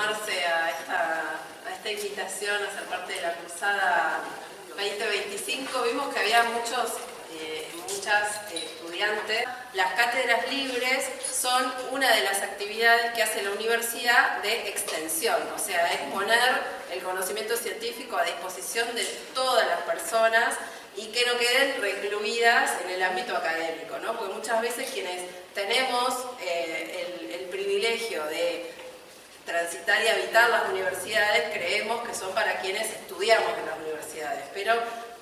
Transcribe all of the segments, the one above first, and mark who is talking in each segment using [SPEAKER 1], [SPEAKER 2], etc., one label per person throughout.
[SPEAKER 1] sumarse a esta invitación a ser parte de la Cruzada 2025. Vimos que había muchas estudiantes. Las cátedras libres son una de las actividades que hace la universidad de extensión, o sea, es poner el conocimiento científico a disposición de todas las personas y que no queden recluidas en el ámbito académico, ¿no? Porque muchas veces quienes tenemos el privilegio de transitar y habitar las universidades creemos que son para quienes estudiamos en las universidades, pero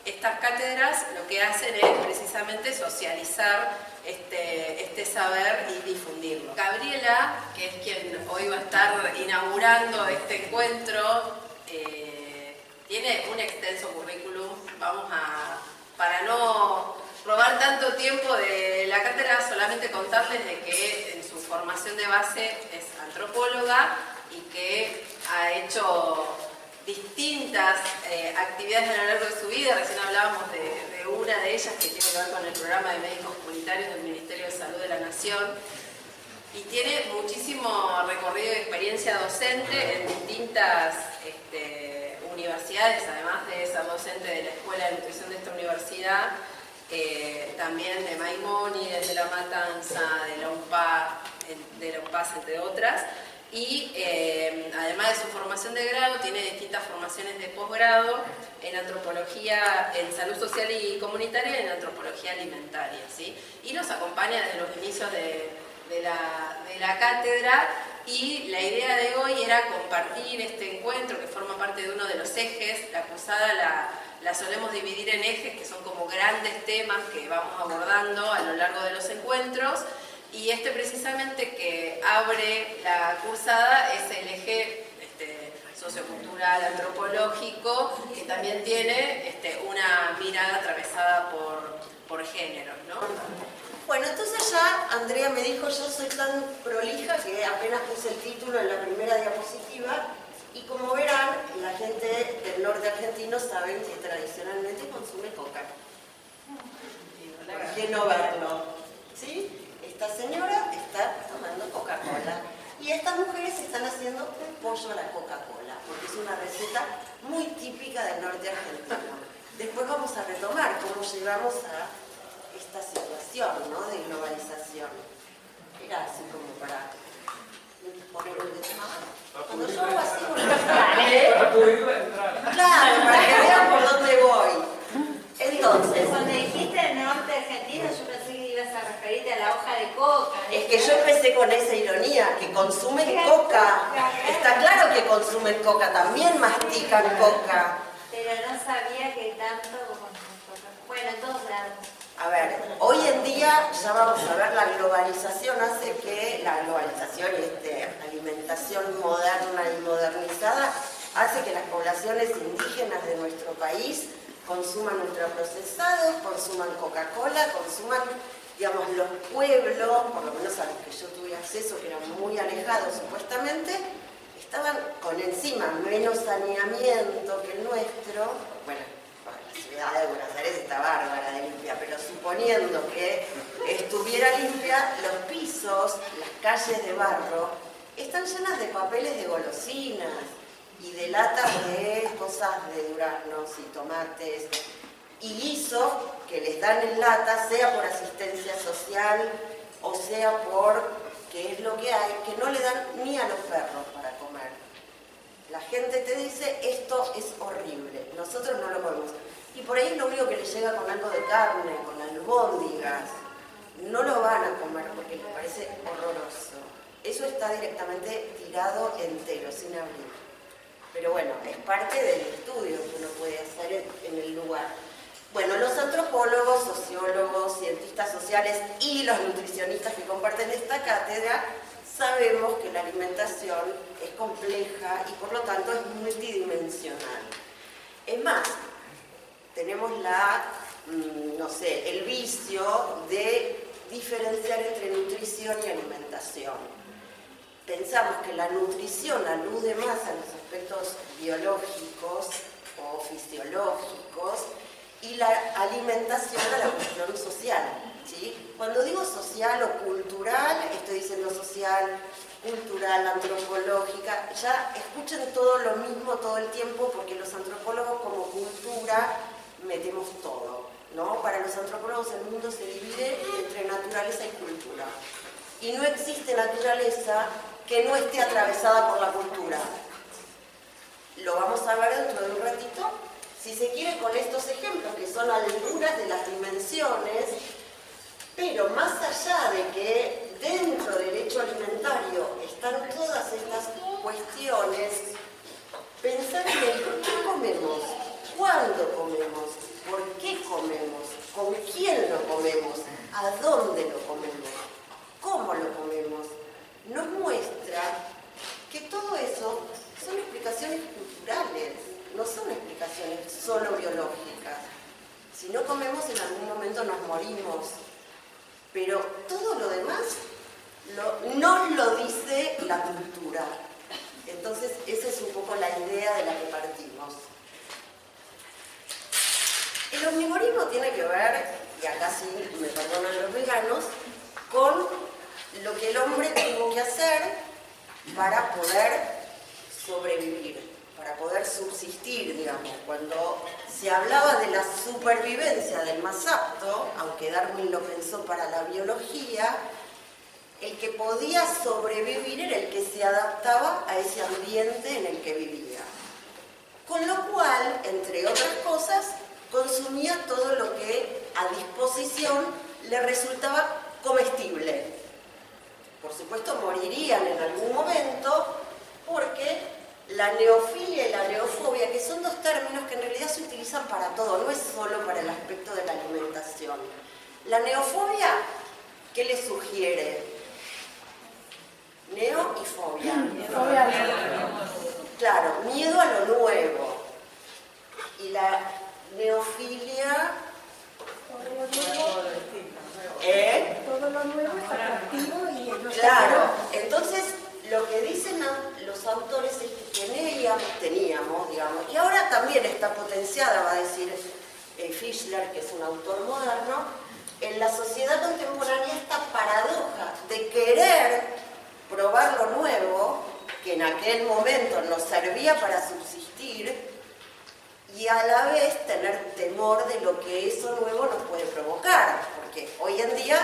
[SPEAKER 1] estas cátedras lo que hacen es precisamente socializar este saber y difundirlo. Gabriela, que es quien hoy va a estar inaugurando este encuentro, tiene un extenso currículum. Para no robar tanto tiempo de la cátedra, solamente contarles de que en su formación de base es antropóloga y que ha hecho distintas actividades a lo largo de su vida. Recién hablábamos de una de ellas que tiene que ver con el programa de médicos comunitarios del Ministerio de Salud de la Nación, y tiene muchísimo recorrido y experiencia docente en distintas universidades, además de ser docente de la Escuela de Nutrición de esta universidad, también de Maimónides, de La Matanza, de la UNPAS, entre otras. Y además de su formación de grado, tiene distintas formaciones de posgrado en antropología, en salud social y comunitaria y en antropología alimentaria, ¿sí? Y nos acompaña desde los inicios de la cátedra, y la idea de hoy era compartir este encuentro que forma parte de uno de los ejes. La cruzada la solemos dividir en ejes que son como grandes temas que vamos abordando a lo largo de los encuentros. Y precisamente que abre la cursada es el eje sociocultural, antropológico, que también tiene una mirada atravesada por géneros, ¿no?
[SPEAKER 2] Bueno, entonces ya Andrea me dijo, yo soy tan prolija que apenas puse el título en la primera diapositiva, y como verán, la gente del norte argentino saben que tradicionalmente consume coca. ¿Por qué no verlo? ¿Sí? Esta señora está tomando Coca-Cola y estas mujeres están haciendo un pollo a la Coca-Cola, porque es una receta muy típica del norte argentino. Después vamos a retomar cómo llegamos a esta situación, ¿no?, de globalización. Era así como para poner un tema. Cuando yo hago así, claro, para que vean por dónde voy. Entonces,
[SPEAKER 3] cuando dijiste el norte argentino, yo pensé que ibas a referirte a la hoja de coca.
[SPEAKER 2] Es que yo empecé con esa ironía, que consumen coca. Está claro que consumen coca, también mastican coca.
[SPEAKER 3] Pero no sabía que tanto como nosotros. Bueno, en todos lados.
[SPEAKER 2] A ver, hoy en día ya vamos a ver, la globalización hace que la globalización y alimentación moderna y modernizada hace que las poblaciones indígenas de nuestro país consuman ultraprocesados, consuman Coca-Cola, consuman, digamos, los pueblos, por lo menos a los que yo tuve acceso, que eran muy alejados supuestamente, estaban con encima menos saneamiento que el nuestro. Bueno, la ciudad de Buenos Aires está bárbara de limpia, pero suponiendo que estuviera limpia, los pisos, las calles de barro, están llenas de papeles de golosinas y de latas de cosas de duraznos y tomates y guisos que les dan en lata, sea por asistencia social o sea por que es lo que hay, que no le dan ni a los perros para comer. La gente te dice, esto es horrible, nosotros no lo comemos. Y por ahí lo único que les llega con algo de carne, con albóndigas, no lo van a comer porque les parece horroroso. Eso está directamente tirado entero, sin abrir. Pero bueno, es parte del estudio que uno puede hacer en el lugar. Bueno, los antropólogos, sociólogos, cientistas sociales y los nutricionistas que comparten esta cátedra sabemos que la alimentación es compleja y por lo tanto es multidimensional. Es más, tenemos el vicio de diferenciar entre nutrición y alimentación. Pensamos que la nutrición alude más a los aspectos biológicos o fisiológicos y la alimentación a la cuestión social, ¿sí? Cuando digo social o cultural, estoy diciendo social cultural, antropológica, ya escuchen todo lo mismo todo el tiempo porque los antropólogos como cultura metemos todo, ¿no? Para los antropólogos el mundo se divide entre naturaleza y cultura. Y no existe naturaleza que no esté atravesada por la cultura. Lo vamos a ver dentro de un ratito, si se quiere, con estos ejemplos, que son algunas de las dimensiones, pero más allá de que dentro del hecho alimentario están todas estas cuestiones, pensar en el qué comemos, cuándo comemos, por qué comemos, con quién lo comemos, a dónde lo comemos, cómo lo comemos, nos muestra que todo eso son explicaciones culturales, no son explicaciones solo biológicas. Si no comemos, en algún momento nos morimos, pero todo lo demás nos lo dice la cultura. Entonces, esa es un poco la idea de la que partimos. El omnivorismo tiene que ver, y acá sí me perdonan los veganos, con lo que el hombre tuvo que hacer para poder sobrevivir, para poder subsistir, digamos. Cuando se hablaba de la supervivencia del más apto, aunque Darwin lo pensó para la biología, el que podía sobrevivir era el que se adaptaba a ese ambiente en el que vivía. Con lo cual, entre otras cosas, consumía todo lo que a disposición le resultaba comestible. Por supuesto, morirían en algún momento porque la neofilia y la neofobia, que son dos términos que en realidad se utilizan para todo, no es solo para el aspecto de la alimentación. La neofobia, ¿qué le sugiere? Neo y fobia. Claro, miedo a lo nuevo. Y la neofilia...
[SPEAKER 4] Todo lo nuevo es atractivo y
[SPEAKER 2] Claro, entonces lo que dicen los autores es que teníamos, digamos, y ahora también está potenciada, va a decir Fischler, que es un autor moderno, en la sociedad contemporánea esta paradoja de querer probar lo nuevo, que en aquel momento nos servía para subsistir, y a la vez tener temor de lo que eso nuevo nos puede provocar, porque hoy en día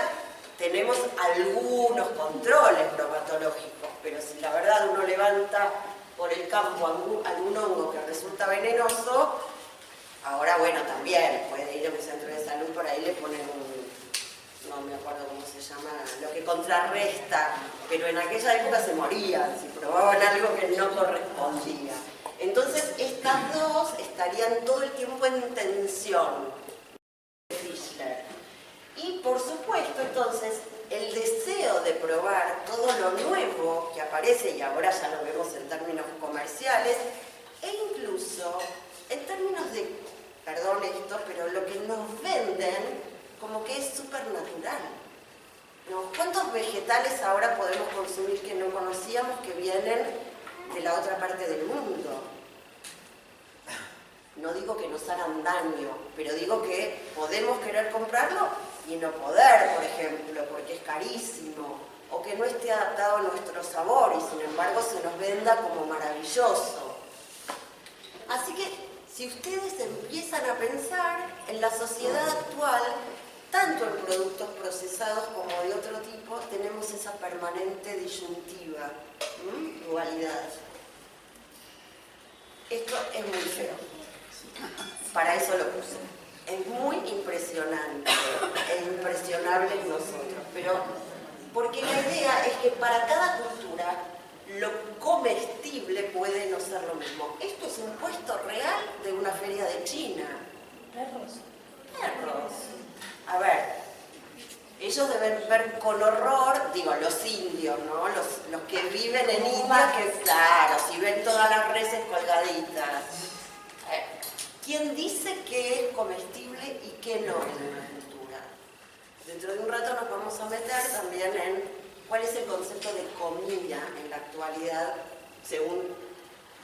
[SPEAKER 2] tenemos algunos controles bromatológicos, pero si la verdad uno levanta por el campo algún hongo que resulta venenoso, ahora bueno, también puede ir a un centro de salud, por ahí le ponen no me acuerdo cómo se llama, lo que contrarresta, pero en aquella época se morían si probaban algo que no correspondía. Entonces estas dos estarían todo el tiempo en tensión. Fischler. Y por supuesto, entonces, el deseo de probar todo lo nuevo que aparece, y ahora ya lo vemos en términos comerciales, e incluso en términos de, perdón esto, pero lo que nos venden como que es supernatural, ¿no? ¿Cuántos vegetales ahora podemos consumir que no conocíamos que vienen de la otra parte del mundo? No digo que nos hagan daño, pero digo que podemos querer comprarlo y no poder, por ejemplo, porque es carísimo, o que no esté adaptado a nuestro sabor y sin embargo se nos venda como maravilloso. Así que si ustedes empiezan a pensar en la sociedad actual, tanto en productos procesados como de otro tipo, tenemos esa permanente disyuntiva, dualidad. Esto es muy feo. Para eso lo puse. Es muy impresionante e impresionables nosotros, pero porque la idea es que para cada cultura lo comestible puede no ser lo mismo. Esto es un puesto real de una feria de China.
[SPEAKER 4] perros.
[SPEAKER 2] Perros. A ver, ellos deben ver con horror, digo, los indios, ¿no? Los que viven en India, que claro, si ven todas las reses colgaditas. ¿Quién dice qué es comestible y qué no en una cultura? Dentro de un rato nos vamos a meter también en cuál es el concepto de comida en la actualidad, según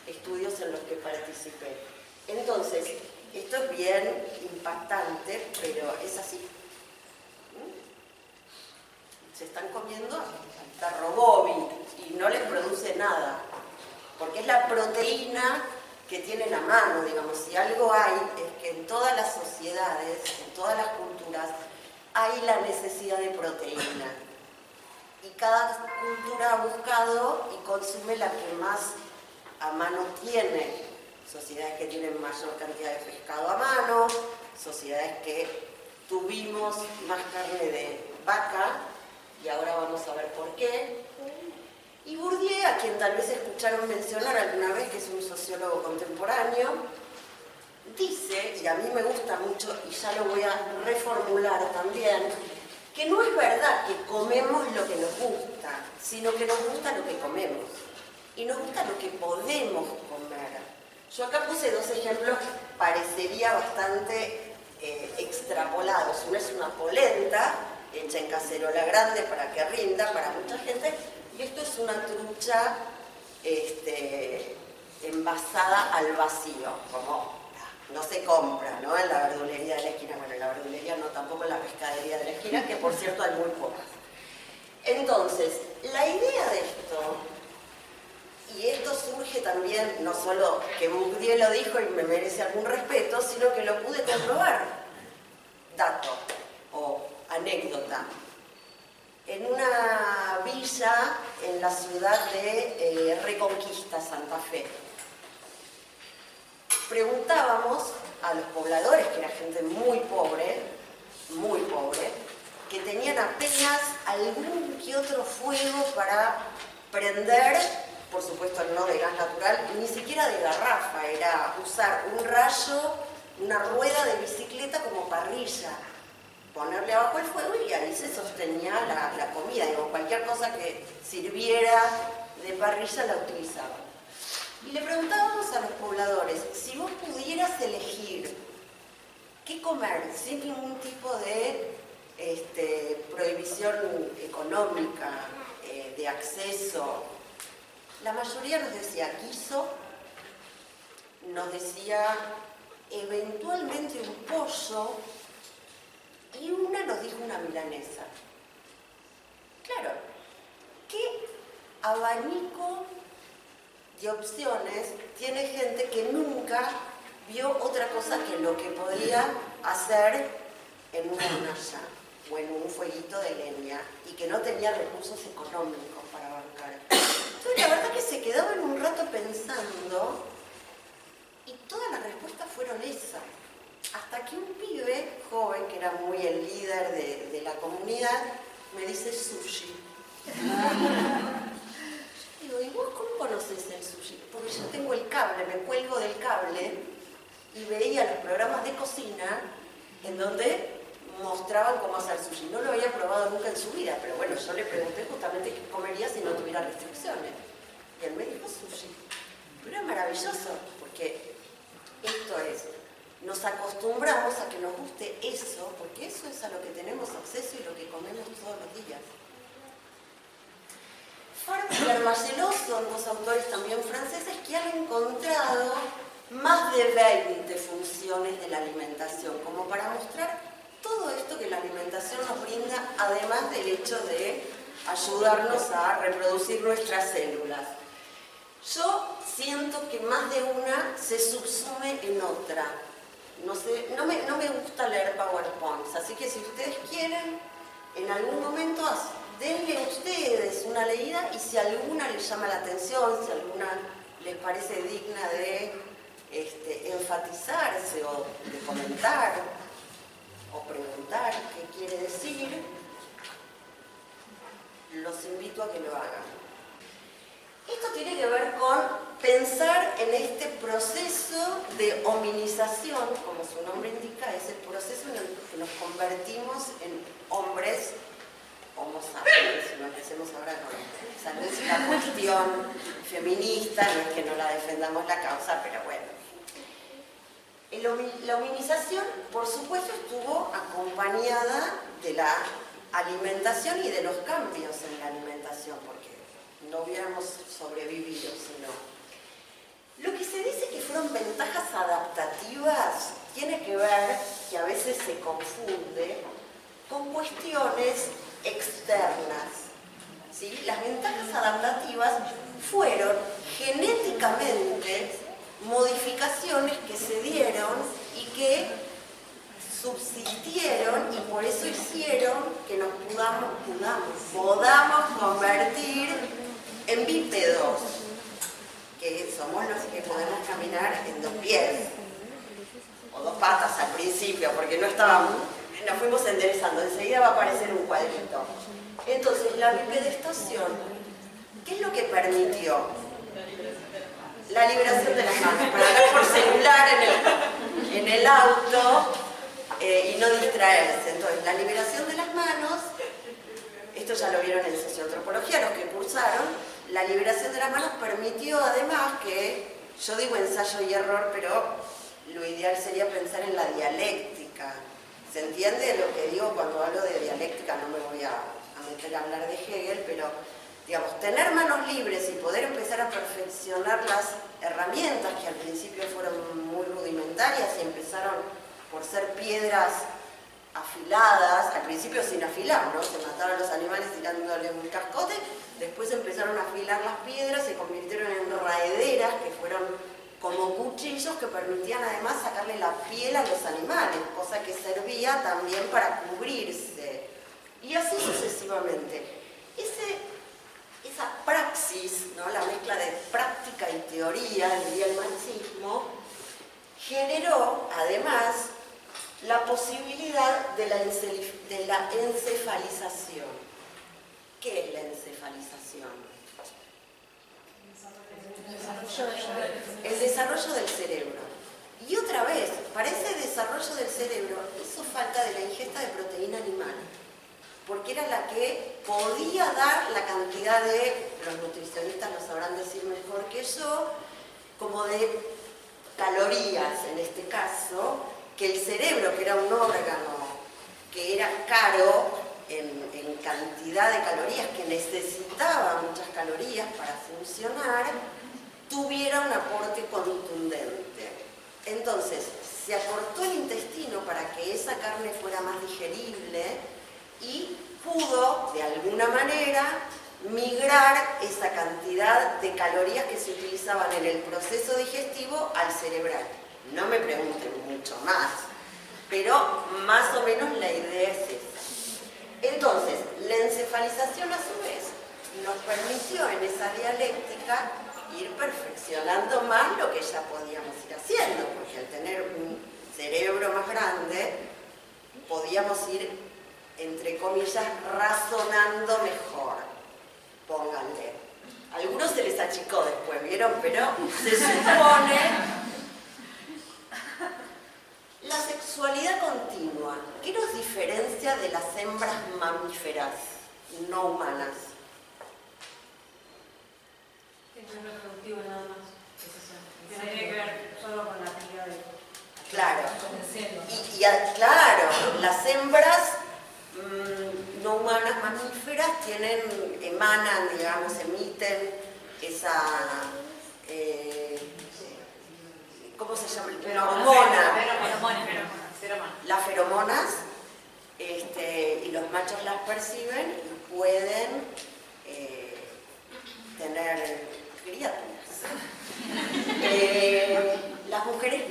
[SPEAKER 2] estudios en los que participé. Entonces, esto es bien impactante, pero es así. Se están comiendo al perro Bobby y y no les produce nada, porque es la proteína que tienen a mano, digamos. Si algo hay, es que en todas las sociedades, en todas las culturas, hay la necesidad de proteína. Y cada cultura ha buscado y consume la que más a mano tiene. Sociedades que tienen mayor cantidad de pescado a mano, sociedades que tuvimos más carne de vaca, y ahora vamos a ver por qué. Y Bourdieu, a quien tal vez escucharon mencionar alguna vez, que es un sociólogo contemporáneo, dice, y a mí me gusta mucho, y ya lo voy a reformular también, que no es verdad que comemos lo que nos gusta, sino que nos gusta lo que comemos. Y nos gusta lo que podemos comer. Yo acá puse dos ejemplos, parecería bastante extrapolados. Uno es una polenta, hecha en cacerola grande para que rinda para mucha gente, y esto es una trucha envasada al vacío, como no se compra, ¿no? En la verdulería de la esquina. Bueno, en la verdulería no, tampoco en la pescadería de la esquina, que por cierto hay muy pocas. Entonces, la idea de esto, y esto surge también, no solo que Bourdieu lo dijo y me merece algún respeto, sino que lo pude comprobar. Dato o anécdota. En una villa en la ciudad de Reconquista, Santa Fe, preguntábamos a los pobladores, que era gente muy pobre, que tenían apenas algún que otro fuego para prender, por supuesto no de gas natural, ni siquiera de garrafa, era usar un rayo, una rueda de bicicleta como parrilla, ponerle abajo el fuego y ahí se sostenía la comida. Digo, cualquier cosa que sirviera de parrilla la utilizaban. Y le preguntábamos a los pobladores, si vos pudieras elegir qué comer sin ningún tipo de prohibición económica, de acceso, la mayoría nos decía guiso, nos decía eventualmente un pollo, y una nos dijo una milanesa. Claro, ¿qué abanico de opciones tiene gente que nunca vio otra cosa que lo que podía hacer en una hornalla o en un fueguito de leña y que no tenía recursos económicos para bancar? Entonces la verdad que se quedaban un rato pensando y todas las respuestas fueron esas. Hasta que un pibe joven, que era muy el líder de la comunidad, me dice sushi. Digo, ¿y vos cómo conoces el sushi? Porque yo tengo el cable, me cuelgo del cable y veía los programas de cocina en donde mostraban cómo hacer sushi. No lo había probado nunca en su vida, pero bueno, yo le pregunté justamente qué comería si no tuviera restricciones. Y él me dijo sushi. Pero es maravilloso, porque esto es, nos acostumbramos a que nos guste eso, porque eso es a lo que tenemos acceso y lo que comemos todos los días. Farmer y Marcelot son dos autores también franceses que han encontrado más de 20 funciones de la alimentación, como para mostrar todo esto que la alimentación nos brinda, además del hecho de ayudarnos a reproducir nuestras células. Yo siento que más de una se subsume en otra. No sé, no me gusta leer PowerPoints, así que si ustedes quieren, en algún momento denle ustedes una leída y si alguna les llama la atención, si alguna les parece digna de enfatizarse o de comentar o preguntar qué quiere decir, los invito a que lo hagan. Esto tiene que ver con pensar en este proceso de hominización, como su nombre indica, es el proceso en el que nos convertimos en hombres homo sapiens, si no empecemos ahora con esa no es una cuestión feminista, no es que no la defendamos la causa, pero bueno. La hominización, por supuesto, estuvo acompañada de la alimentación y de los cambios en la alimentación, porque no hubiéramos sobrevivido, sino. Lo que se dice que fueron ventajas adaptativas tiene que ver, que a veces se confunde, con cuestiones externas, ¿sí? Las ventajas adaptativas fueron genéticamente modificaciones que se dieron y que subsistieron y por eso hicieron que nos podamos convertir en bípedos, que somos los que podemos caminar en 2 pies o 2 patas al principio, porque nos fuimos enderezando, enseguida va a aparecer un cuadrito. Entonces la bipedestación, ¿qué es lo que permitió? La liberación de las manos, para andar por celular en el auto y no distraerse. Entonces, la liberación de las manos, esto ya lo vieron en socioantropología, los que cursaron, la liberación de las manos permitió además que, yo digo ensayo y error, pero lo ideal sería pensar en la dialéctica. ¿Se entiende lo que digo cuando hablo de dialéctica? No me voy a meter a hablar de Hegel, pero digamos, tener manos libres y poder empezar a perfeccionar las herramientas que al principio fueron muy rudimentarias y empezaron por ser piedras afiladas, al principio sin afilar, ¿no? Se mataban los animales tirándole un cascote, después empezaron a afilar las piedras, se convirtieron en raederas que fueron como cuchillos que permitían además sacarle la piel a los animales, cosa que servía también para cubrirse. Y así sucesivamente. Esa praxis, ¿no? La mezcla de práctica y teoría, diría el marxismo, generó además la posibilidad de la encefalización. ¿Qué es la encefalización? El desarrollo del cerebro. Y otra vez, para ese desarrollo del cerebro hizo falta de la ingesta de proteína animal, porque era la que podía dar la cantidad de, los nutricionistas lo sabrán decir mejor que yo, como de calorías en este caso, que el cerebro, que era un órgano que era caro en cantidad de calorías, que necesitaba muchas calorías para funcionar, tuviera un aporte contundente. Entonces, se acortó el intestino para que esa carne fuera más digerible y pudo, de alguna manera, migrar esa cantidad de calorías que se utilizaban en el proceso digestivo al cerebral. No me pregunten mucho más, pero más o menos la idea es esa. Entonces, la encefalización a su vez nos permitió en esa dialéctica ir perfeccionando más lo que ya podíamos ir haciendo, porque al tener un cerebro más grande, podíamos ir, entre comillas, razonando mejor, pónganle. A algunos se les achicó después, ¿vieron? Pero se supone... La sexualidad continua, ¿qué nos diferencia de las hembras mamíferas no humanas?
[SPEAKER 5] Es reproductivo nada más. Tiene que ver solo con la cría de...
[SPEAKER 2] Claro. Claro, las hembras no humanas mamíferas emanan, digamos, emiten esa... ¿cómo se llama? Feromona. Las feromonas, y los machos las perciben y pueden tener criaturas. Las mujeres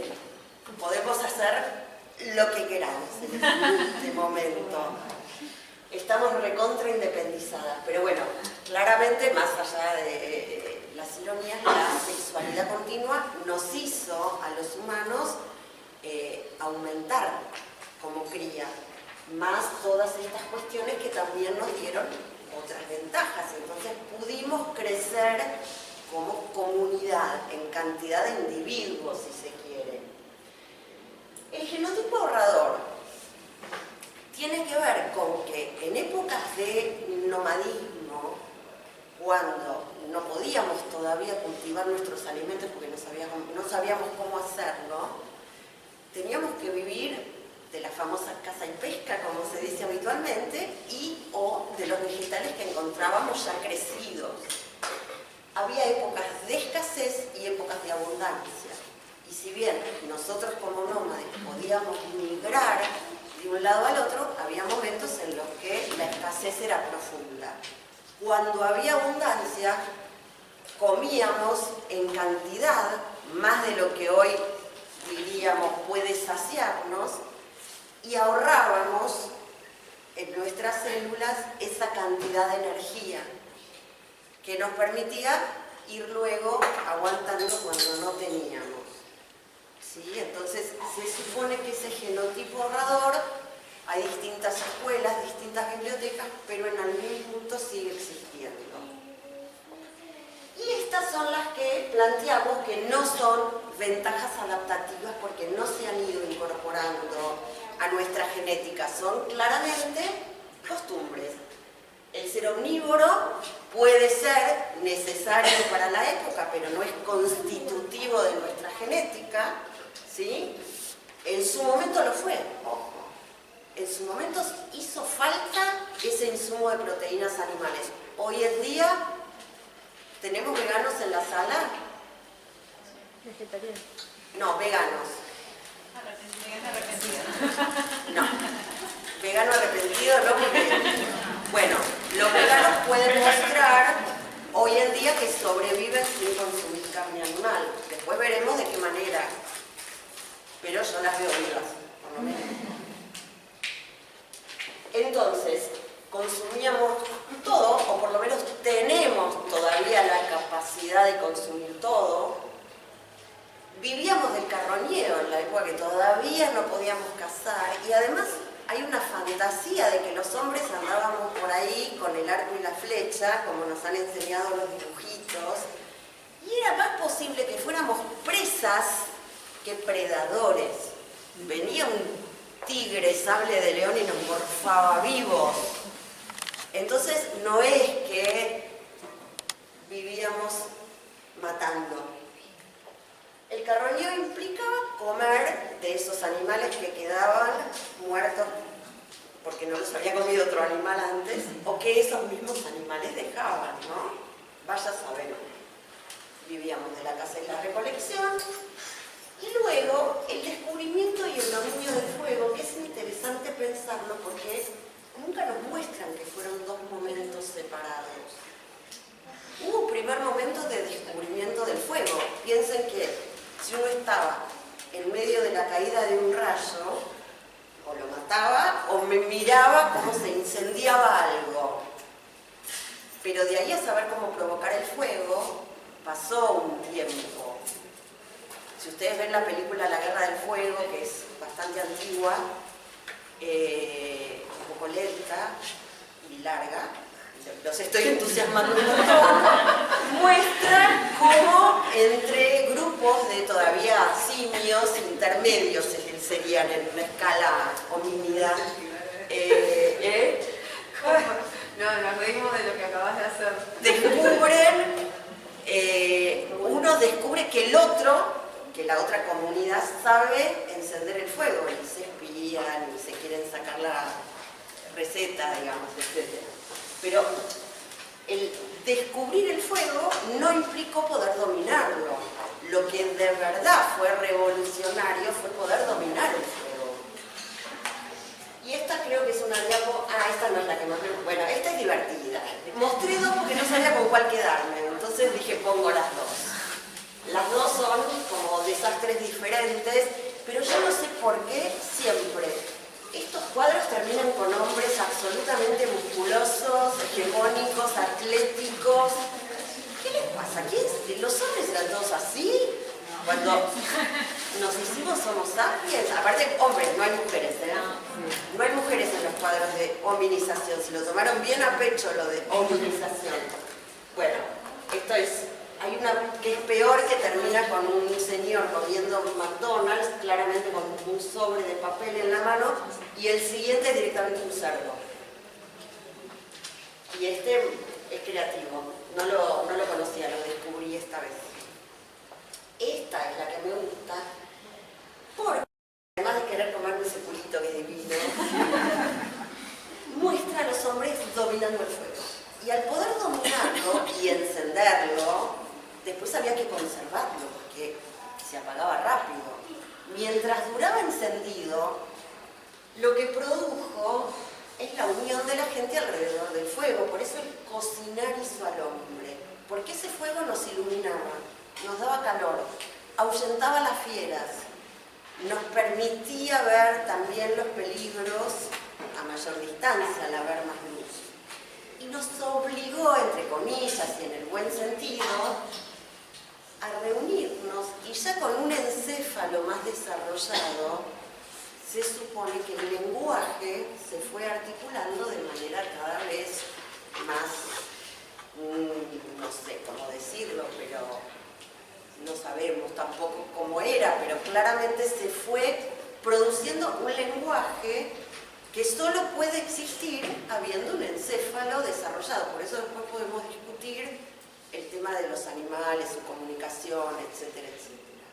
[SPEAKER 2] podemos hacer lo que queramos en este momento. Estamos recontra independizadas, pero bueno, claramente, más allá de las ironías, la sexualidad continua nos hizo a los humanos aumentar como cría, más todas estas cuestiones que también nos dieron otras ventajas. Entonces pudimos crecer como comunidad en cantidad de individuos, si se quiere. El genotipo ahorrador tiene que ver con que en épocas de nomadismo, cuando no podíamos todavía cultivar nuestros alimentos porque no sabíamos cómo hacerlo, teníamos que vivir de la famosa caza y pesca, como se dice habitualmente, o de los vegetales que encontrábamos ya crecidos. Había épocas de escasez y épocas de abundancia. Y si bien nosotros como nómades podíamos migrar de un lado al otro, había momentos en los que la escasez era profunda. cuando había abundancia, comíamos en cantidad, más de lo que hoy diríamos puede saciarnos, y ahorrábamos en nuestras células esa cantidad de energía que nos permitía ir luego aguantando cuando no teníamos. ¿Sí? Entonces se supone que ese genotipo ahorrador, hay distintas escuelas, distintas bibliotecas, pero en algún punto sigue existiendo. Y estas son las que planteamos que no son ventajas adaptativas porque no se han ido incorporando a nuestra genética, son claramente costumbres. El ser omnívoro puede ser necesario para la época, pero no es constitutivo de nuestra genética, ¿sí? En su momento lo fue, ojo. En su momento hizo falta ese insumo de proteínas animales. Hoy en día, ¿tenemos veganos en la sala?
[SPEAKER 4] Vegetariano.
[SPEAKER 2] No, veganos.
[SPEAKER 5] Arrepentido.
[SPEAKER 2] No. Vegano arrepentido, no, porque... Bueno, los veganos pueden mostrar hoy en día que sobreviven sin consumir carne animal. Después veremos de qué manera. Pero yo las veo vivas, por lo menos. Entonces, consumíamos todo, o por lo menos tenemos todavía la capacidad de consumir todo. Vivíamos del carroñero en la época que todavía no podíamos cazar, y además hay una fantasía de que los hombres andábamos por ahí con el arco y la flecha, como nos han enseñado los dibujitos, y era más posible que fuéramos presas que predadores. Venía un tigre, sable de león y nos morfaba vivos. Entonces no es que vivíamos matando. El carroñero implicaba comer de esos animales que quedaban muertos porque no los había comido otro animal antes, o que esos mismos animales dejaban, ¿no? Vaya a saber. Vivíamos de la caza y la recolección. Y luego el descubrimiento y el dominio del fuego, que es interesante pensarlo porque nunca nos muestran que fueron dos momentos separados. Hubo un primer momento de descubrimiento del fuego. Piensen que si uno estaba en medio de la caída de un rayo, o lo mataba o me miraba cómo se incendiaba algo. Pero de ahí a saber cómo provocar el fuego, pasó un tiempo. Si ustedes ven la película La Guerra del Fuego, que es bastante antigua, un poco lenta y larga, los estoy entusiasmando un montón, muestra cómo entre grupos de todavía simios intermedios serían en una escala homínida.
[SPEAKER 1] No, nos reímos de lo que acabas de hacer.
[SPEAKER 2] Descubren, uno descubre que el otro, que la otra comunidad sabe encender el fuego y se espían y se quieren sacar la receta, digamos, etc. Pero el descubrir el fuego no implicó poder dominarlo. Lo que de verdad fue revolucionario fue poder dominar el fuego. Y esta creo que es una diapo... esta no es la que más me... Bueno, esta es divertida. Mostré dos porque no sabía con cuál quedarme, entonces dije pongo las dos. Las dos son como desastres diferentes, pero yo no sé por qué siempre estos cuadros terminan con hombres absolutamente musculosos, hegemónicos, atléticos. ¿Qué les pasa? ¿Los hombres eran todos así? Cuando nos hicimos Homo sapiens, aparte hombres, no hay mujeres, ¿eh? No hay mujeres en los cuadros de hominización, se lo tomaron bien a pecho lo de hominización. Bueno, esto es... Hay una que es peor, que termina con un señor comiendo McDonald's, claramente con un sobre de papel en la mano, y el siguiente es directamente un cerdo. Y este es creativo, no lo conocía, lo descubrí esta vez. Esta es la que me gusta, porque además de querer comerme ese culito que es divino, muestra a los hombres dominando el fuego. Y al poder dominarlo y encenderlo, después había que conservarlo porque se apagaba rápido. Mientras duraba encendido, lo que produjo es la unión de la gente alrededor del fuego. Por eso el cocinar hizo al hombre. Porque ese fuego nos iluminaba, nos daba calor, ahuyentaba las fieras, nos permitía ver también los peligros a mayor distancia, al haber más luz. Y nos obligó, entre comillas y en el buen sentido, a reunirnos, y ya con un encéfalo más desarrollado, se supone que el lenguaje se fue articulando de manera cada vez más, no sé cómo decirlo, pero no sabemos tampoco cómo era, pero claramente se fue produciendo un lenguaje que solo puede existir habiendo un encéfalo desarrollado. Por eso después podemos discutir el tema de los animales, su comunicación, etcétera, etcétera.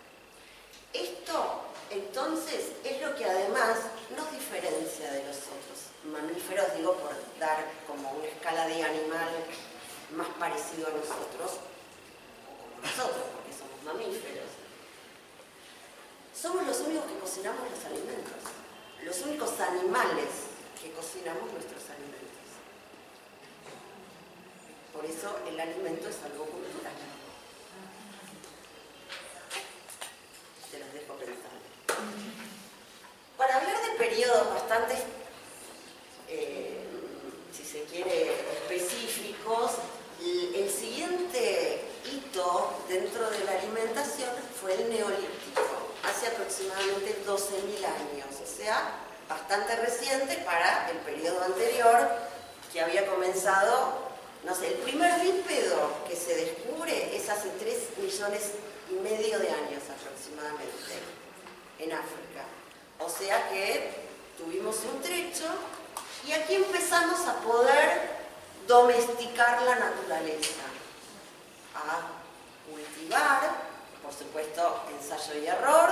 [SPEAKER 2] Esto, entonces, es lo que además nos diferencia de los otros mamíferos, digo, por dar como una escala de animal más parecido a nosotros, o como nosotros, porque somos mamíferos. Somos los únicos que cocinamos los alimentos, los únicos animales que cocinamos nuestros alimentos. Por eso el alimento es algo cultural. Se los dejo pensando. Para hablar de periodos bastante, si se quiere, específicos, el siguiente hito dentro de la alimentación fue el neolítico, hace aproximadamente 12.000 años, o sea, bastante reciente para el periodo anterior, que había comenzado, no sé, el primer bípedo que se descubre es hace 3,5 millones de años aproximadamente, en África. O sea que tuvimos un trecho y aquí empezamos a poder domesticar la naturaleza, a cultivar, por supuesto, ensayo y error,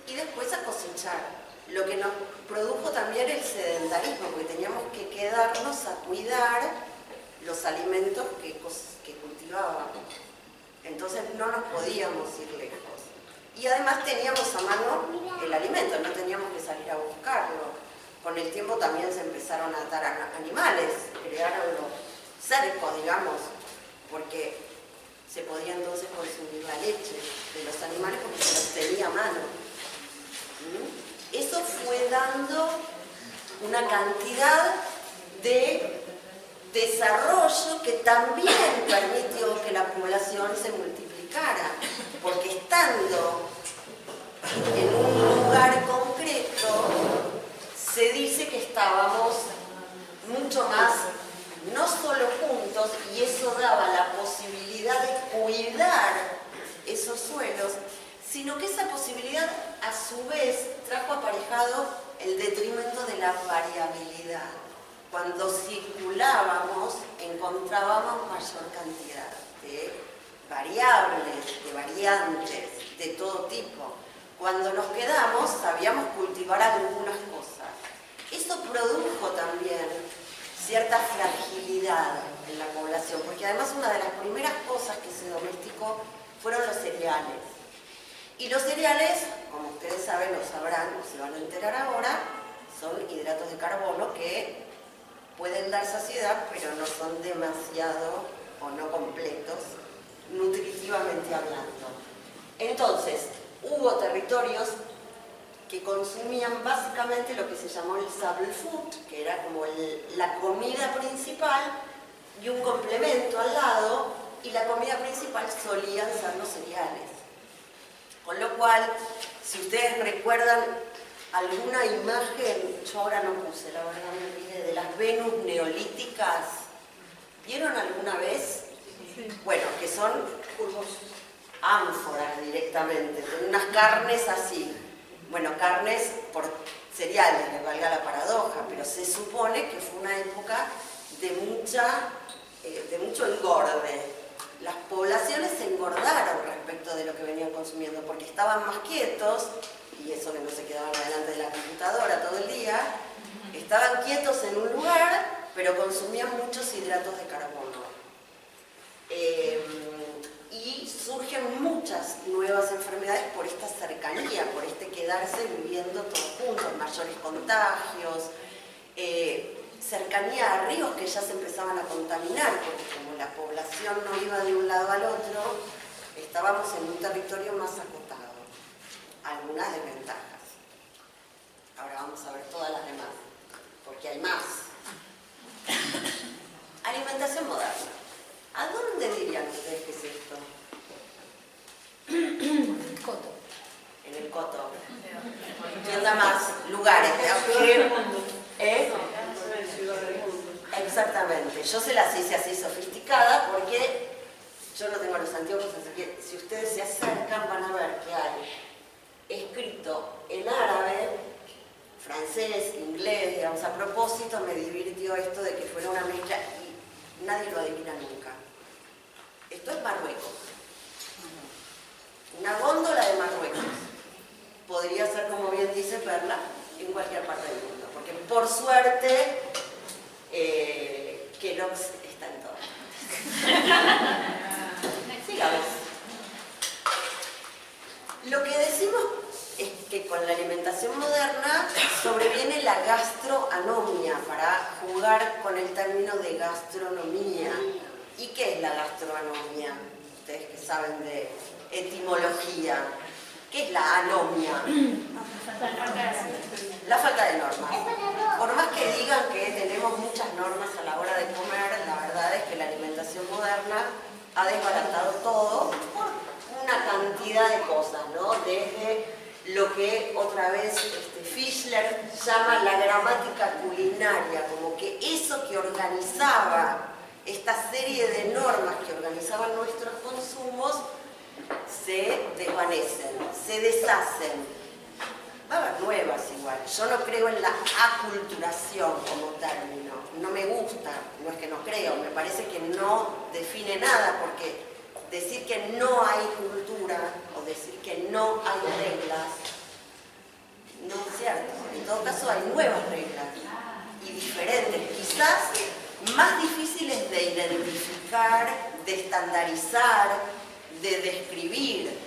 [SPEAKER 2] y después a cosechar. Lo que nos produjo también el sedentarismo, porque teníamos que quedarnos a cuidar los alimentos que cultivábamos. Entonces no nos podíamos ir lejos. Y además teníamos a mano el alimento, no teníamos que salir a buscarlo. Con el tiempo también se empezaron a atar a animales, crearon los cercos, digamos, porque se podía entonces consumir la leche de los animales porque se los tenía a mano. Eso fue dando una cantidad de desarrollo que también permitió que la población se multiplicara, porque estando en un lugar concreto, se dice que estábamos mucho más, no solo juntos, y eso daba la posibilidad de cuidar esos suelos, sino que esa posibilidad a su vez trajo aparejado el detrimento de la variabilidad. Cuando circulábamos encontrábamos mayor cantidad de variables, de variantes, de todo tipo. Cuando nos quedamos sabíamos cultivar algunas cosas. Eso produjo también cierta fragilidad en la población, porque además una de las primeras cosas que se domesticó fueron los cereales. Y los cereales, como ustedes saben o sabrán, o se van a enterar ahora, son hidratos de carbono que pueden dar saciedad, pero no son demasiado o no completos, nutritivamente hablando. Entonces, hubo territorios que consumían básicamente lo que se llamó el stable food, que era como la comida principal y un complemento al lado, y la comida principal solían ser los cereales. Con lo cual, si ustedes recuerdan alguna imagen, yo ahora no puse, la verdad me olvidé, de las Venus neolíticas, ¿vieron alguna vez? Sí. Bueno, que son ánforas directamente, con unas carnes así. Bueno, carnes por cereales, me valga la paradoja, pero se supone que fue una época de mucho engorde. Las poblaciones se engordaron respecto de lo que venían consumiendo, porque estaban más quietos, y eso que no se quedaban delante de la computadora todo el día, estaban quietos en un lugar, pero consumían muchos hidratos de carbono. Y surgen muchas nuevas enfermedades por esta cercanía, por este quedarse viviendo todos juntos, mayores contagios, cercanía a ríos que ya se empezaban a contaminar, porque como la población no iba de un lado al otro, estábamos en un territorio más acotado. Algunas desventajas. Ahora vamos a ver todas las demás, porque hay más. Alimentación moderna. ¿A dónde dirían ustedes que es esto?
[SPEAKER 1] Coto.
[SPEAKER 2] En el Coto. ¿Quién da más lugares? ¿Eh? Exactamente. Yo se las hice así sofisticada porque yo no tengo los anteojos, así que si ustedes se acercan van a ver que hay escrito en árabe, francés, inglés, digamos, a propósito me divirtió esto de que fuera una mezcla y nadie lo adivina nunca. Esto es Marruecos. Una góndola de Marruecos. Podría ser, como bien dice Perla, en cualquier parte del mundo, porque por suerte Kellogg's está en todas partes. Sigamos. Lo que decimos es que con la alimentación moderna sobreviene la gastroanomia, para jugar con el término de gastronomía. ¿Y qué es la gastroanomia? Ustedes que saben de etimología. ¿Qué es la anomia? La falta de normas. Por más que digan que tenemos muchas normas a la hora de comer, la verdad es que la alimentación moderna ha desbaratado todo por una cantidad de cosas, ¿no? Desde lo que otra vez Fischler llama la gramática culinaria, como que eso que organizaba esta serie de normas que organizaban nuestros consumos se desvanecen, se deshacen. Va a haber nuevas igual. Yo no creo en la aculturación como término. No me gusta, no es que no creo, me parece que no define nada, porque decir que no hay cultura o decir que no hay reglas, no es cierto. En todo caso hay nuevas reglas y diferentes, quizás más difíciles de identificar, de estandarizar, de describir,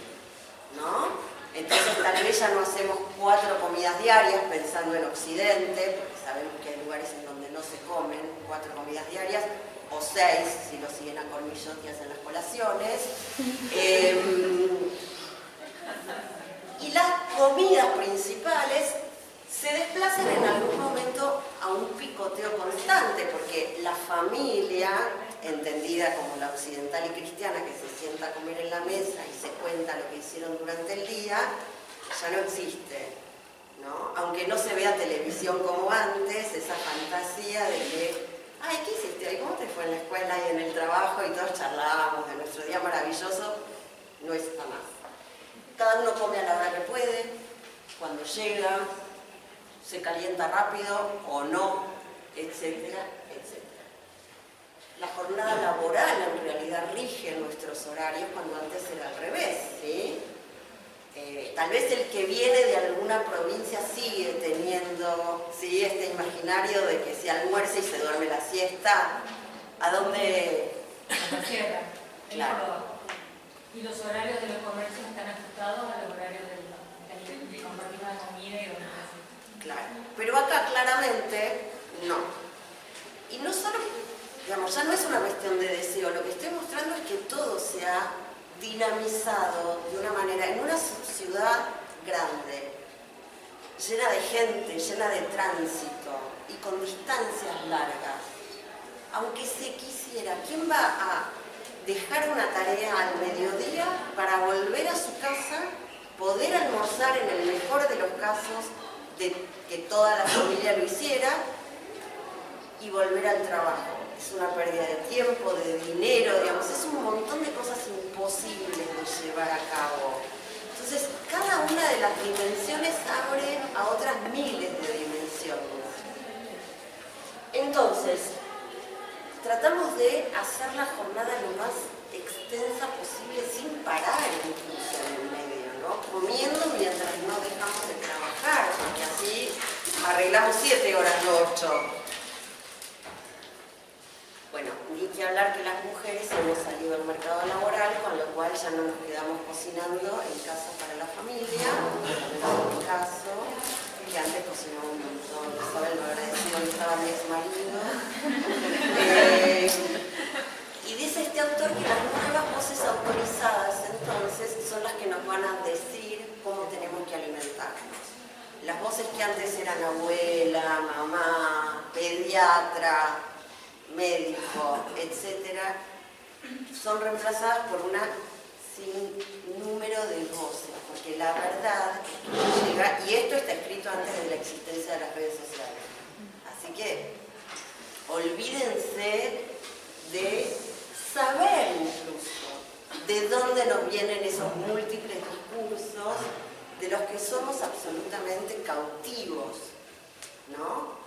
[SPEAKER 2] ¿no? Entonces tal vez ya no hacemos 4 comidas diarias pensando en Occidente, porque sabemos que hay lugares en donde no se comen 4 comidas diarias, o 6 si lo siguen a colmillos y hacen las colaciones. Y las comidas principales se desplazan en algún momento a un picoteo constante, porque la familia, entendida como la occidental y cristiana, que se sienta a comer en la mesa y se cuenta lo que hicieron durante el día, ya no existe, ¿no? Aunque no se vea televisión como antes, esa fantasía de que, ay, ¿qué hiciste hoy? ¿Cómo te fue en la escuela y en el trabajo? Y todos charlábamos de nuestro día maravilloso, no está más. Cada uno come a la hora que puede, cuando llega, se calienta rápido o no, etcétera, etcétera. La jornada laboral en realidad rige nuestros horarios cuando antes era al revés, ¿sí? Tal vez el que viene de alguna provincia sigue teniendo, ¿sí?, este imaginario de que se almuerza y se duerme la siesta. ¿A dónde?
[SPEAKER 5] La sierra,
[SPEAKER 2] Claro.
[SPEAKER 5] Y los horarios de los comercios están ajustados a los horarios de compartir la comida y la
[SPEAKER 2] Claro, pero acá claramente no. Y no solo, digamos, ya no es una cuestión de deseo, lo que estoy mostrando es que todo se ha dinamizado de una manera, en una ciudad grande, llena de gente, llena de tránsito y con distancias largas. Aunque se quisiera, ¿quién va a dejar una tarea al mediodía para volver a su casa, poder almorzar en el mejor de los casos, de que toda la familia lo hiciera, y volver al trabajo? Es una pérdida de tiempo, de dinero, digamos, es un montón de cosas imposibles de llevar a cabo. Entonces, cada una de las dimensiones abre a otras miles de dimensiones. Entonces, tratamos de hacer la jornada lo más extensa posible sin parar incluso en el medio, ¿no? Comiendo mientras no dejamos de trabajar, porque así arreglamos 7 horas, no 8. Bueno, ni que hablar que las mujeres hemos salido al mercado laboral, con lo cual ya no nos quedamos cocinando en casa para la familia, en mi caso. que antes cocinaba un montón, no saben lo agradecido que estaba mi ex marido. Y dice este autor que las nuevas voces autorizadas entonces son las que nos van a decir cómo tenemos que alimentarnos. Las voces que antes eran abuela, mamá, pediatra, médico, etc., son reemplazadas por una sin número de voces, porque la verdad es que llega, y esto está escrito antes de la existencia de las redes sociales. Así que olvídense de saber incluso de dónde nos vienen esos múltiples discursos de los que somos absolutamente cautivos, ¿no?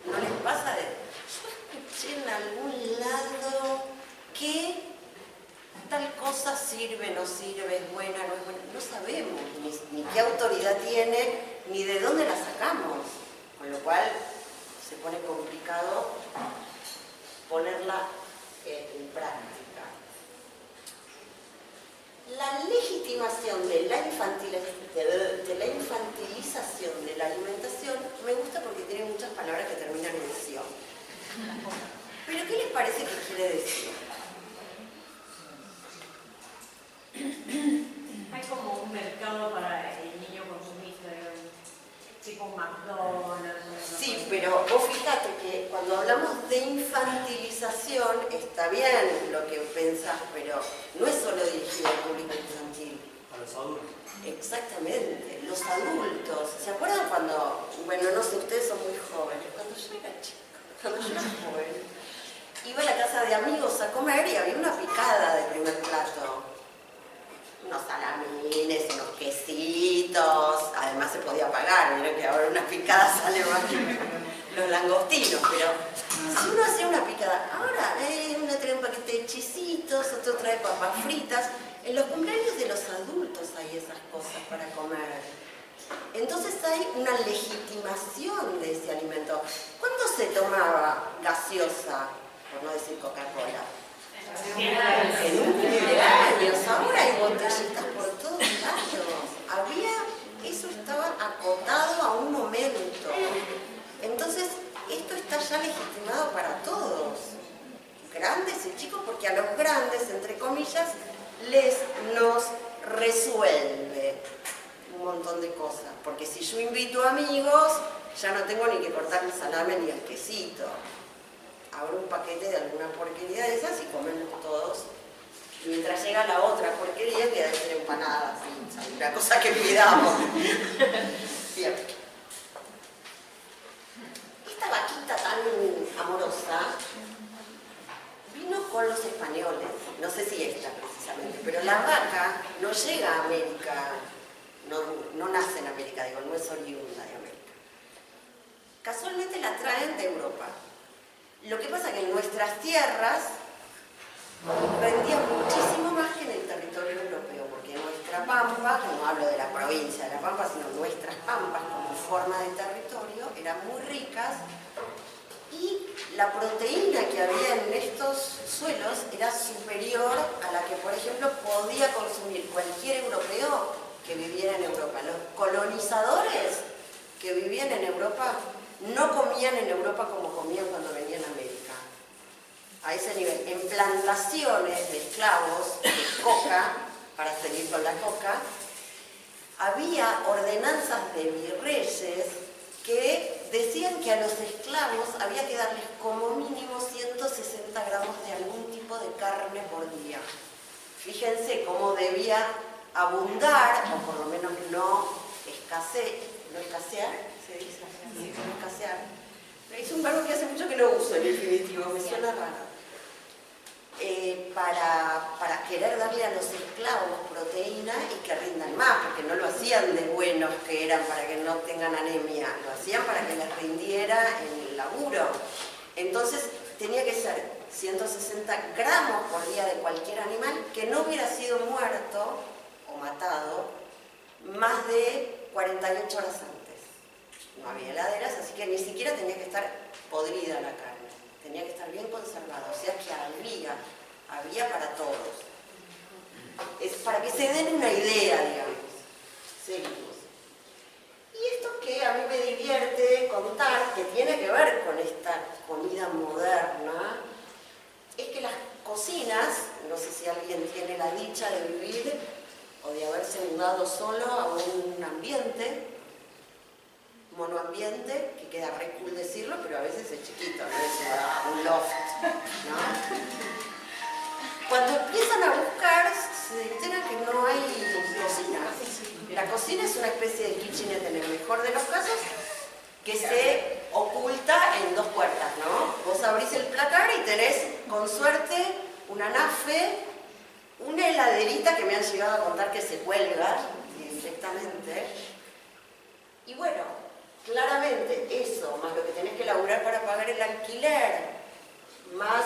[SPEAKER 2] ¿No les pasa? Yo escuché en algún lado que tal cosa sirve, no sirve, es buena, no es buena. No sabemos ni qué autoridad tiene, ni de dónde la sacamos. Con lo cual se pone complicado ponerla en práctica. La legitimación de la infantilización de la alimentación me gusta porque tiene muchas palabras que terminan en ción. ¿Pero qué les parece que quiere decir?
[SPEAKER 3] Hay como un mercado para el niño consumista, tipo un McDonald's.
[SPEAKER 2] Sí, pero vos fíjate que cuando hablamos de infantilización, está bien lo que pensás, pero no es solo dirigido al público infantil.
[SPEAKER 6] A los adultos.
[SPEAKER 2] Exactamente, los adultos. ¿Se acuerdan cuando, bueno, no sé, ustedes son muy jóvenes, cuando yo era chica, cuando yo era joven, iba a la casa de amigos a comer y había una picada de primer plato? Unos salamines, unos quesitos, además se podía pagar, vieron que ahora una picada sale más que los langostinos, pero si uno hacía una picada, ahora uno trae un paquete de chisitos, otro trae papas fritas, en los cumpleaños de los adultos hay esas cosas para comer. Entonces hay una legitimación de ese alimento. ¿Cuándo se tomaba gaseosa, por no decir Coca-Cola? En un cumpleaños, ahora hay botellitas por todos lados. Eso estaba acotado a un momento. Entonces, esto está ya legitimado para todos, grandes y chicos, porque a los grandes, entre comillas, nos resuelve un montón de cosas. Porque si yo invito amigos, ya no tengo ni que cortar el salame ni el quesito. Abro un paquete de alguna porquería de esas y comemos todos. Mientras llega la otra porquería, que debe ser empanada, ¿sí? Una cosa que pidamos. Bien. Esta vaquita tan amorosa vino con los españoles. No sé si esta precisamente, pero la vaca no llega a América, no nace en América, digo, no es oriunda de América. Casualmente la traen de Europa. Lo que pasa es que en nuestras tierras rendía muchísimo más que en el territorio europeo, porque nuestra pampa, no hablo de la provincia de La Pampa, sino nuestras pampas como forma de territorio, eran muy ricas y la proteína que había en estos suelos era superior a la que, por ejemplo, podía consumir cualquier europeo que viviera en Europa. Los colonizadores que vivían en Europa no comían en Europa como comían cuando venían a América. A ese nivel. En plantaciones de esclavos de coca, para seguir con la coca, había ordenanzas de virreyes que decían que a los esclavos había que darles como mínimo 160 gramos de algún tipo de carne por día. Fíjense cómo debía abundar, o por lo menos no escasear, se dice así, no escasear. Es un verbo que hace mucho que no uso en infinitivo, me suena raro. Para querer darle a los esclavos proteína y que rindan más, porque no lo hacían de buenos que eran para que no tengan anemia, lo hacían para que les rindiera en el laburo. Entonces tenía que ser 160 gramos por día de cualquier animal que no hubiera sido muerto o matado más de 48 horas antes. No había heladeras, así que ni siquiera tenía que estar podrida la carne, tenía que estar bien conservada, o sea que había para todos. Es para que se den una idea, digamos. Seguimos. Y esto que a mí me divierte contar, que tiene que ver con esta comida moderna, es que las cocinas, no sé si alguien tiene la dicha de vivir o de haberse mudado solo a un ambiente, monoambiente, que queda re cool decirlo, pero a veces es chiquito, no es un loft, ¿no? Cuando empiezan a buscar, se enteran que no hay cocina. La cocina es una especie de kitchenette en el mejor de los casos, que se oculta en dos puertas, ¿no? Vos abrís el placar y tenés, con suerte, una nafe, una heladerita que me han llegado a contar que se cuelga directamente. Y bueno, claramente eso, más lo que tenés que laburar para pagar el alquiler, más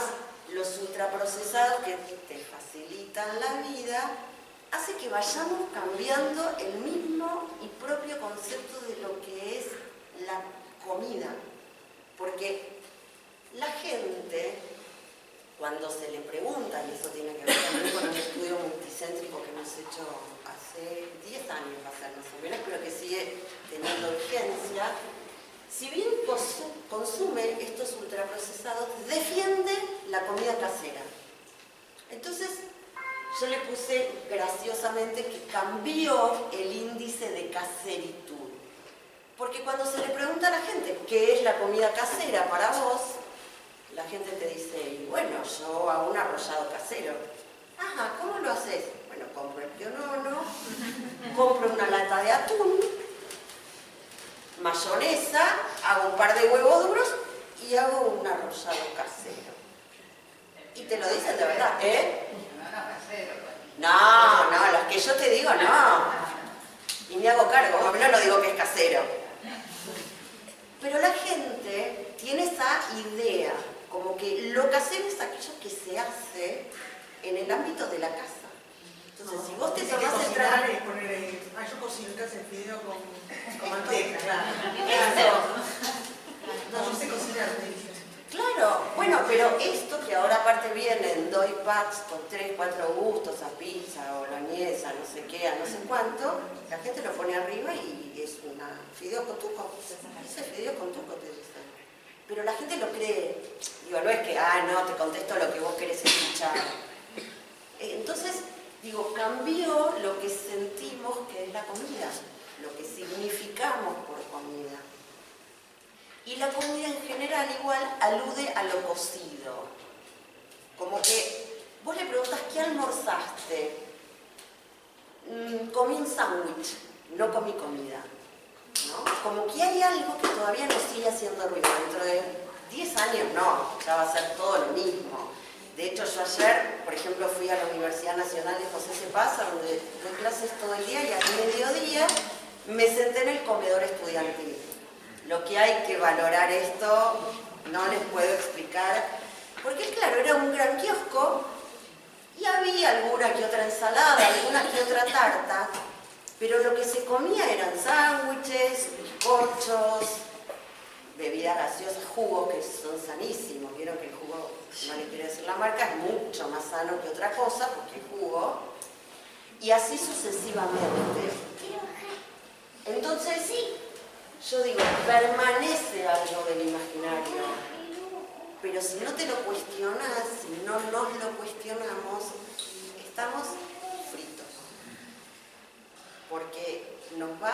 [SPEAKER 2] los ultraprocesados que te facilitan la vida, hace que vayamos cambiando el mismo y propio concepto de lo que es la comida. Porque la gente, cuando se le pregunta, y eso tiene que ver también con un estudio multicéntrico que hemos hecho hace 10 años, va a ser más o menos, pero que sigue teniendo vigencia, si bien consume estos ultraprocesados, defiende la comida casera. Entonces, yo le puse graciosamente que cambió el índice de caseritud. Porque cuando se le pregunta a la gente qué es la comida casera para vos, la gente te dice, y bueno, yo hago un arrollado casero. Ajá, ¿cómo lo haces? Bueno, compro el pionono, compro una lata de atún, mayonesa, hago un par de huevos duros y hago un arrollado casero. Y te lo dicen de verdad, ¿eh? No, los que yo te digo, no. Y me hago cargo, no digo que es casero. Pero la gente tiene esa idea, como que lo casero es aquello que se hace en el ámbito de la casa. Entonces, si vos te tomás el trabajo...
[SPEAKER 6] yo cocino en casa el fideo con manteca, claro. No, yo sé cocinar, me dicen.
[SPEAKER 2] Claro, bueno, pero esto que ahora aparte vienen doy packs con 3, 4 gustos, a pizza, a boloñesa, no sé qué, a no sé cuánto, la gente lo pone arriba y es una fideo con tuco. Ese fideo con tuco te dicen. Pero la gente lo cree. Digo, no es que, no, te contesto lo que vos querés escuchar. Entonces, digo, cambió lo que sentimos que es la comida, lo que significamos por comida. Y la comida en general igual alude a lo cocido. Como que vos le preguntas, ¿qué almorzaste? Comí un sándwich, no comí comida, ¿no? Como que hay algo que todavía nos sigue haciendo ruido. Dentro de 10 años no, ya va a ser todo lo mismo. De hecho, yo ayer, por ejemplo, fui a la Universidad Nacional de José Cepaz, donde doy clases todo el día, y al mediodía me senté en el comedor estudiantil. Lo que hay que valorar esto, no les puedo explicar, porque claro, era un gran kiosco y había alguna que otra ensalada, alguna que otra tarta, pero lo que se comía eran sándwiches, bizcochos, bebidas gaseosas, jugos que son sanísimos. Vieron que el jugo, no les quiero decir la marca, es mucho más sano que otra cosa, porque es jugo, y así sucesivamente. Entonces, sí, yo digo, permanece algo del imaginario, pero si no te lo cuestionás, si no nos lo cuestionamos, estamos fritos, porque nos va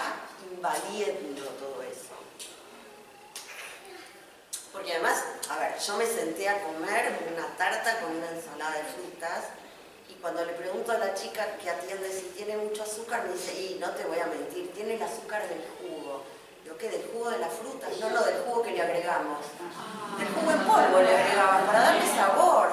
[SPEAKER 2] invadiendo todo eso. Porque además, a ver, yo me senté a comer una tarta con una ensalada de frutas, y cuando le pregunto a la chica que atiende si tiene mucho azúcar, me dice, y no te voy a mentir, tiene el azúcar del jugo. Lo que del jugo de la fruta, no lo del jugo que le agregamos. Del jugo en polvo le agregamos para darle sabor.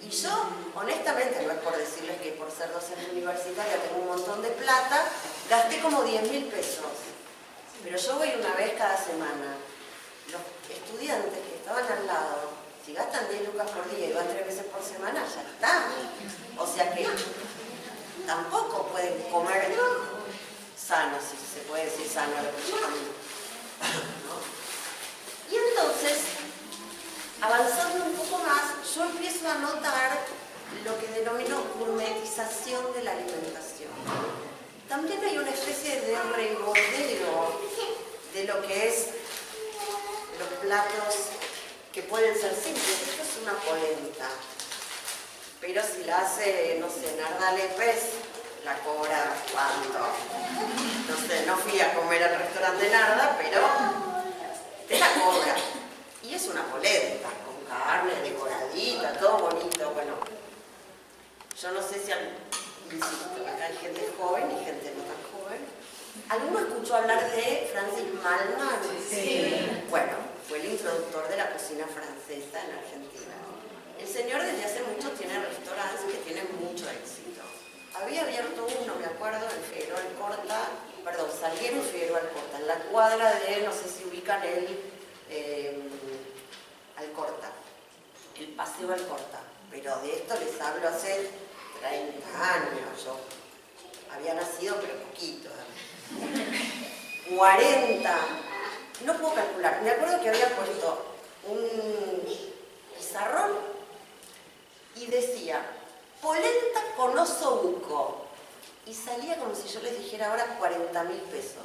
[SPEAKER 2] Y yo, honestamente, no es por decirles que por ser docente universitaria tengo un montón de plata, gasté como 10.000 pesos. Pero yo voy una vez cada semana. Los estudiantes que estaban al lado, si gastan 10 lucas por día y van 3 veces por semana, ya está. O sea que tampoco pueden comer sano, si se puede decir sano lo que yo camino, ¿no? Y entonces, avanzando un poco más, yo empiezo a notar lo que denomino gourmetización de la alimentación. También hay una especie de regodeo de de lo que es los platos que pueden ser simples. Esto es una polenta, pero si la hace, no sé, Narda Lépez, la cobra cuánto. No sé, no fui a comer al restaurante Narda, pero te la cobra. Y es una polenta, con carne decoradita, todo bonito. Bueno, yo no sé si, insisto, acá hay gente joven y gente no tan joven. ¿Alguno escuchó hablar de Francis Mallmann?
[SPEAKER 3] Sí.
[SPEAKER 2] Bueno, fue el introductor de la cocina francesa en Argentina. El señor desde hace mucho tiene restaurantes que tienen mucho éxito. Había abierto uno, me acuerdo, en Figueroa Alcorta, perdón, Salguero y Figueroa Alcorta, en la cuadra de, no sé si ubican Alcorta, el Paseo Alcorta, pero de esto les hablo hace 30 años, yo había nacido pero poquito, 40, no puedo calcular, me acuerdo que había puesto un pizarrón y decía polenta con osobuco y salía como si yo les dijera ahora 40.000 pesos.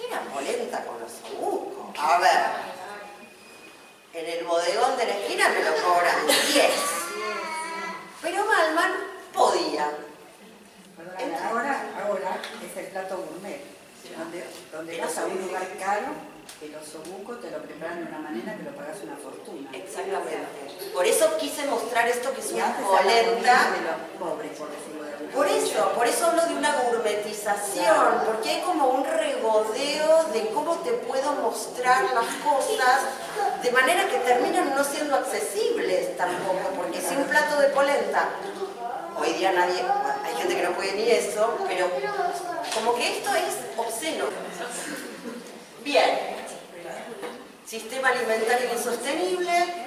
[SPEAKER 2] Era polenta con osobuco. A ver, en el bodegón de la esquina me lo cobran 10. Pero Mallmann podía.
[SPEAKER 4] Ahora es el plato gourmet, donde vas a un lugar caro, el osobuco te lo preparan de una manera que lo pagas una fortuna.
[SPEAKER 2] Exactamente. Por eso quise mostrar esto que es
[SPEAKER 4] Y
[SPEAKER 2] una
[SPEAKER 4] antes
[SPEAKER 2] polenta.
[SPEAKER 4] de los pobres, por decirlo de alguna manera.
[SPEAKER 2] Por eso hablo de una gourmetización, porque hay como un regodeo de cómo te puedo mostrar las cosas de manera que terminan no siendo accesibles tampoco, porque si un plato de polenta, hoy día nadie, hay gente que no puede ni eso, pero como que esto es obsceno. Bien, sistema alimentario insostenible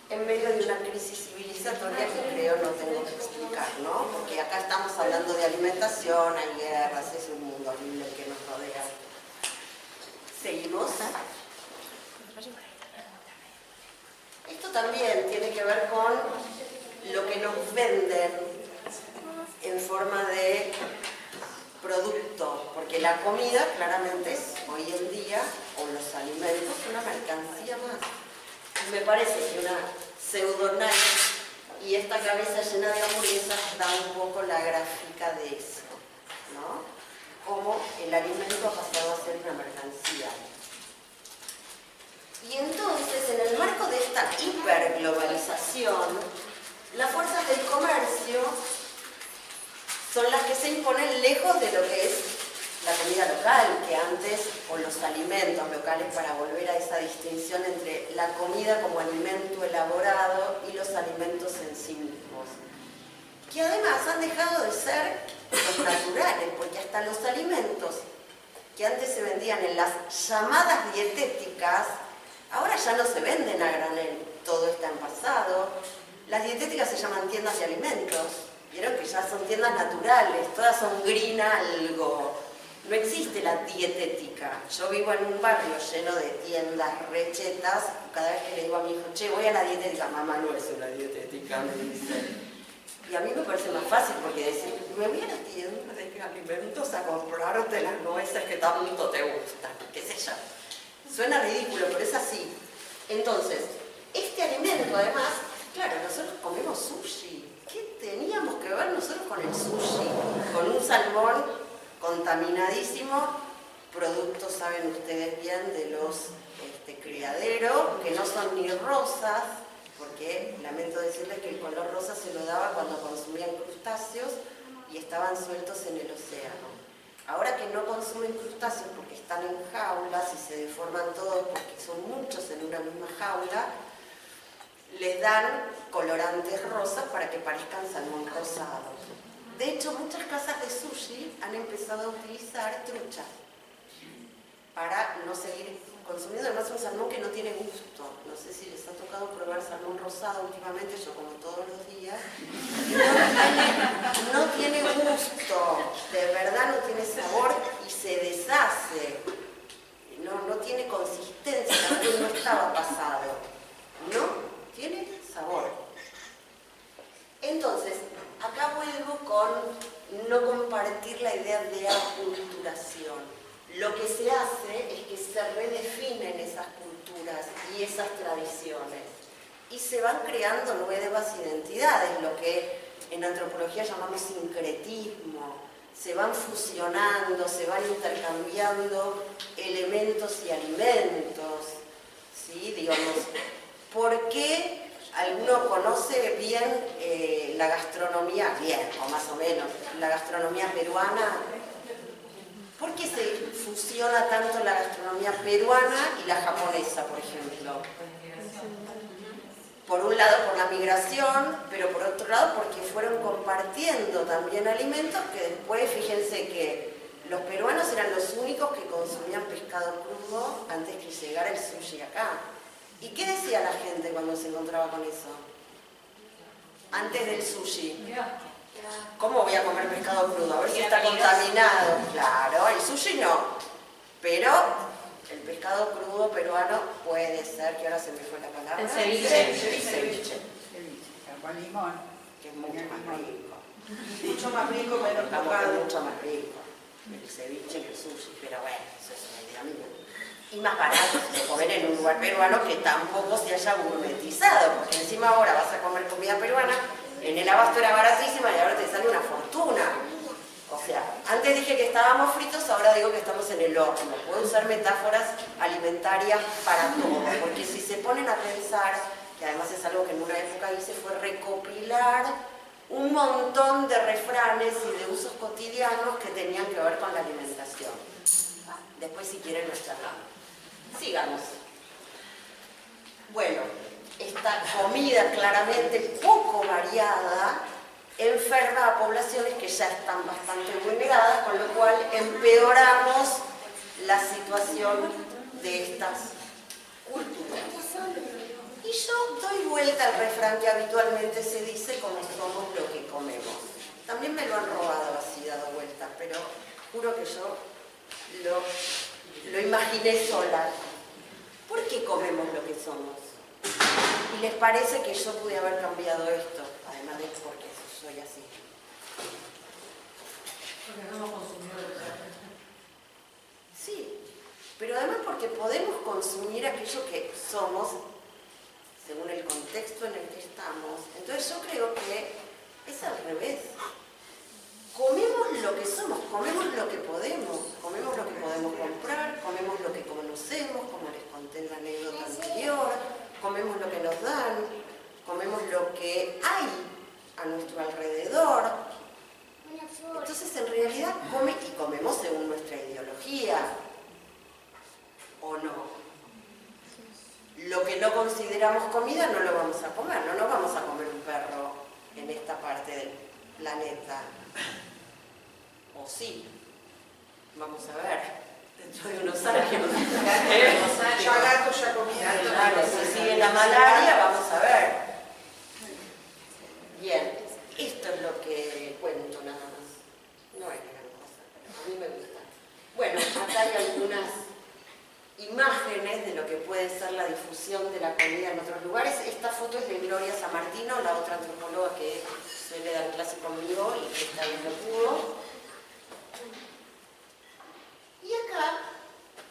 [SPEAKER 2] en medio de una crisis civilizatoria que creo no tengo que explicar, ¿no? Porque acá estamos hablando de alimentación, hay guerras, es un mundo horrible que nos rodea. Seguimos. Esto también tiene que ver con lo que nos venden en forma de producto, porque la comida claramente es hoy en día, o los alimentos, una mercancía más. Y me parece que una pseudo-night y esta cabeza llena de hamburguesas da un poco la gráfica de eso, ¿no? Cómo el alimento ha pasado a ser una mercancía. Y entonces, en el marco de esta hiperglobalización, las fuerzas del comercio son las que se imponen lejos de lo que es la comida local, que antes, o los alimentos locales, para volver a esa distinción entre la comida como alimento elaborado y los alimentos en sí mismos, que además han dejado de ser los naturales, porque hasta los alimentos que antes se vendían en las llamadas dietéticas, ahora ya no se venden a granel, todo está en pasado. Las dietéticas se llaman tiendas de alimentos, vieron que ya son tiendas naturales, todas son green algo. No existe la dietética. Yo vivo en un barrio lleno de tiendas rechetas, cada vez que le digo a mi hijo, che, voy a la dietética, mamá no es una dietética, me dice. Y a mí me parece más fácil porque decir, me voy a la tienda de alimentos a comprarte las nueces que tanto te gustan, qué sé yo. Suena ridículo, pero es así. Entonces, este alimento además, claro, nosotros comemos sushi. ¿Qué teníamos que ver nosotros con el sushi? Con un salmón contaminadísimo, productos, saben ustedes bien, de los criaderos, que no son ni rosas, porque lamento decirles que el color rosa se lo daba cuando consumían crustáceos y estaban sueltos en el océano. Ahora que no consumen crustáceos porque están en jaulas y se deforman todos porque son muchos en una misma jaula, les dan colorantes rosas para que parezcan salmón rosado. De hecho, muchas casas de sushi han empezado a utilizar trucha para no seguir consumiendo. Además, un salmón que no tiene gusto. No sé si les ha tocado probar salmón rosado últimamente, yo como todos los días. No tiene gusto, de verdad no tiene sabor y se deshace. No tiene consistencia, también no estaba pasado. No tiene sabor. Entonces, acá vuelvo con no compartir la idea de aculturación. lo que se hace es que se redefinen esas culturas y esas tradiciones y se van creando nuevas identidades, lo que en antropología llamamos sincretismo. Se van fusionando, se van intercambiando elementos y alimentos, ¿sí? Digamos, ¿por qué alguno conoce bien la gastronomía, bien o más o menos, la gastronomía peruana? ¿Por qué se fusiona tanto la gastronomía peruana y la japonesa, por ejemplo? Por un lado por la migración, pero por otro lado porque fueron compartiendo también alimentos que después, fíjense que los peruanos eran los únicos que consumían pescado crudo antes que llegara el sushi acá. ¿Y qué decía la gente cuando se encontraba con eso? Antes del sushi. ¿Cómo voy a comer pescado crudo? A ver si está contaminado. Claro, el sushi no. Pero el pescado crudo peruano puede ser, que ahora se me fue la palabra.
[SPEAKER 3] El ceviche.
[SPEAKER 2] Ceviche.
[SPEAKER 4] Con limón.
[SPEAKER 2] Que es mucho más rico.
[SPEAKER 6] Mucho más rico, menos
[SPEAKER 2] Estamos
[SPEAKER 6] tocado.
[SPEAKER 2] mucho más rico. El ceviche que el sushi, pero bueno, eso es una idea mía. Y más barato de comer en un lugar peruano que tampoco se haya gourmetizado, porque encima ahora vas a comer comida peruana, en el abasto era baratísima y ahora te sale una fortuna. O sea, antes dije que estábamos fritos, ahora digo que estamos en el horno. Puedo usar metáforas alimentarias para todo, porque si se ponen a pensar, que además es algo que en una época hice, fue recopilar un montón de refranes y de usos cotidianos que tenían que ver con la alimentación. Después, si quieren, nos charlamos. Sigamos. Bueno, esta comida claramente poco variada enferma a poblaciones que ya están bastante vulneradas, con lo cual empeoramos la situación de estas culturas. Y yo doy vuelta al refrán que habitualmente se dice: como somos lo que comemos. También me lo han robado así, dado vuelta, pero juro que yo lo imaginé sola. ¿Por qué comemos lo que somos? ¿Y les parece que yo pude haber cambiado esto? Además de porque soy así.
[SPEAKER 3] Porque somos consumidores.
[SPEAKER 2] Sí, pero además porque podemos consumir aquello que somos según el contexto en el que estamos. Entonces yo creo que es al revés. Comemos lo que somos, comemos lo que podemos comprar, comemos lo que conocemos, como les conté en la anécdota anterior, comemos lo que nos dan, comemos lo que hay a nuestro alrededor. Entonces en realidad comemos según nuestra ideología, ¿o no? Lo que no consideramos comida no lo vamos a comer, no nos vamos a comer un perro en esta parte del planeta. ¿O sí? Vamos a ver, dentro de unos años.
[SPEAKER 6] Ya gato, ya comida.
[SPEAKER 2] Claro, si sigue la malaria, vamos a ver. Bien, esto es lo que cuento nada más. No es gran cosa, pero a mí me gusta. Bueno, acá hay algunas imágenes de lo que puede ser la difusión de la comida en otros lugares. Esta foto es de Gloria Sammartino, la otra antropóloga que suele dar clase conmigo y que esta vez no pudo. Y acá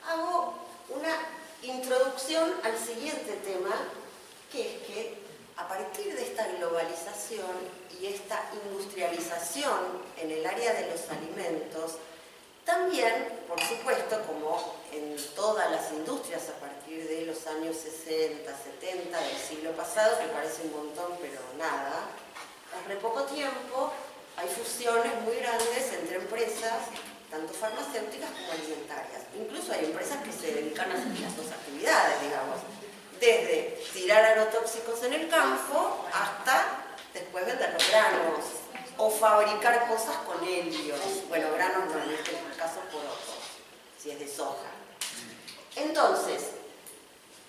[SPEAKER 2] hago una introducción al siguiente tema, que es que a partir de esta globalización y esta industrialización en el área de los alimentos, también, por supuesto, como en todas las industrias a partir de los años 60, 70 del siglo pasado, que parece un montón, pero nada, hace poco tiempo hay fusiones muy grandes entre empresas, tanto farmacéuticas como alimentarias. Incluso hay empresas que se dedican a las dos actividades, digamos, desde tirar agrotóxicos en el campo hasta después vender los granos o fabricar cosas con helios. Bueno, granos no, en este caso porotos, si es de soja. Entonces,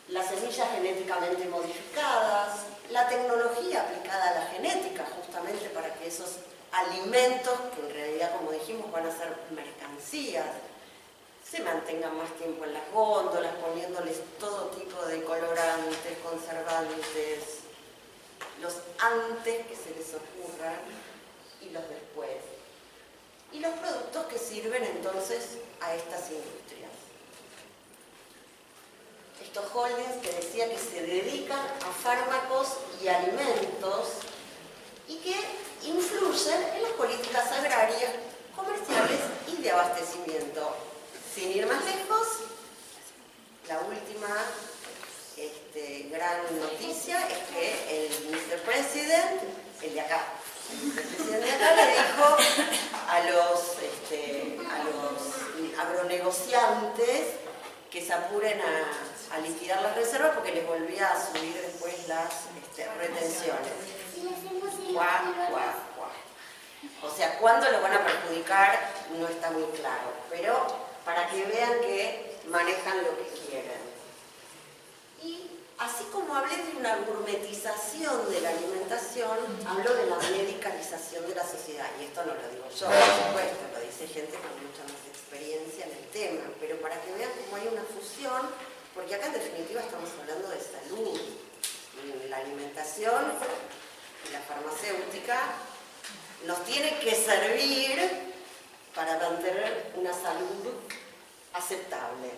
[SPEAKER 2] las semillas genéticamente modificadas, la tecnología aplicada a la genética, justamente para que esos alimentos, que en realidad, como dijimos, van a ser mercancías, se mantengan más tiempo en las góndolas, poniéndoles todo tipo de colorantes, conservantes, los antes que se les ocurran y los después. Y los productos que sirven entonces a estas industrias. Estos holdings que decía que se dedican a fármacos y alimentos y que influyen en las políticas agrarias, comerciales y de abastecimiento. Sin ir más lejos, la última gran noticia es que el Mr. President, el de acá, el presidente de acá le dijo a los agronegociantes que se apuren a liquidar las reservas porque les volvía a subir después las retenciones. Guau, guau, guau. O sea, ¿cuándo lo van a perjudicar? No está muy claro, pero para que vean que manejan lo que quieren. Y así como hablé de una gourmetización de la alimentación, hablo de la medicalización de la sociedad. Y esto no lo digo yo, por supuesto, lo dice gente con mucha más experiencia en el tema, pero para que vean cómo hay una fusión, porque acá en definitiva estamos hablando de salud. La alimentación y la farmacéutica nos tiene que servir para mantener una salud aceptable.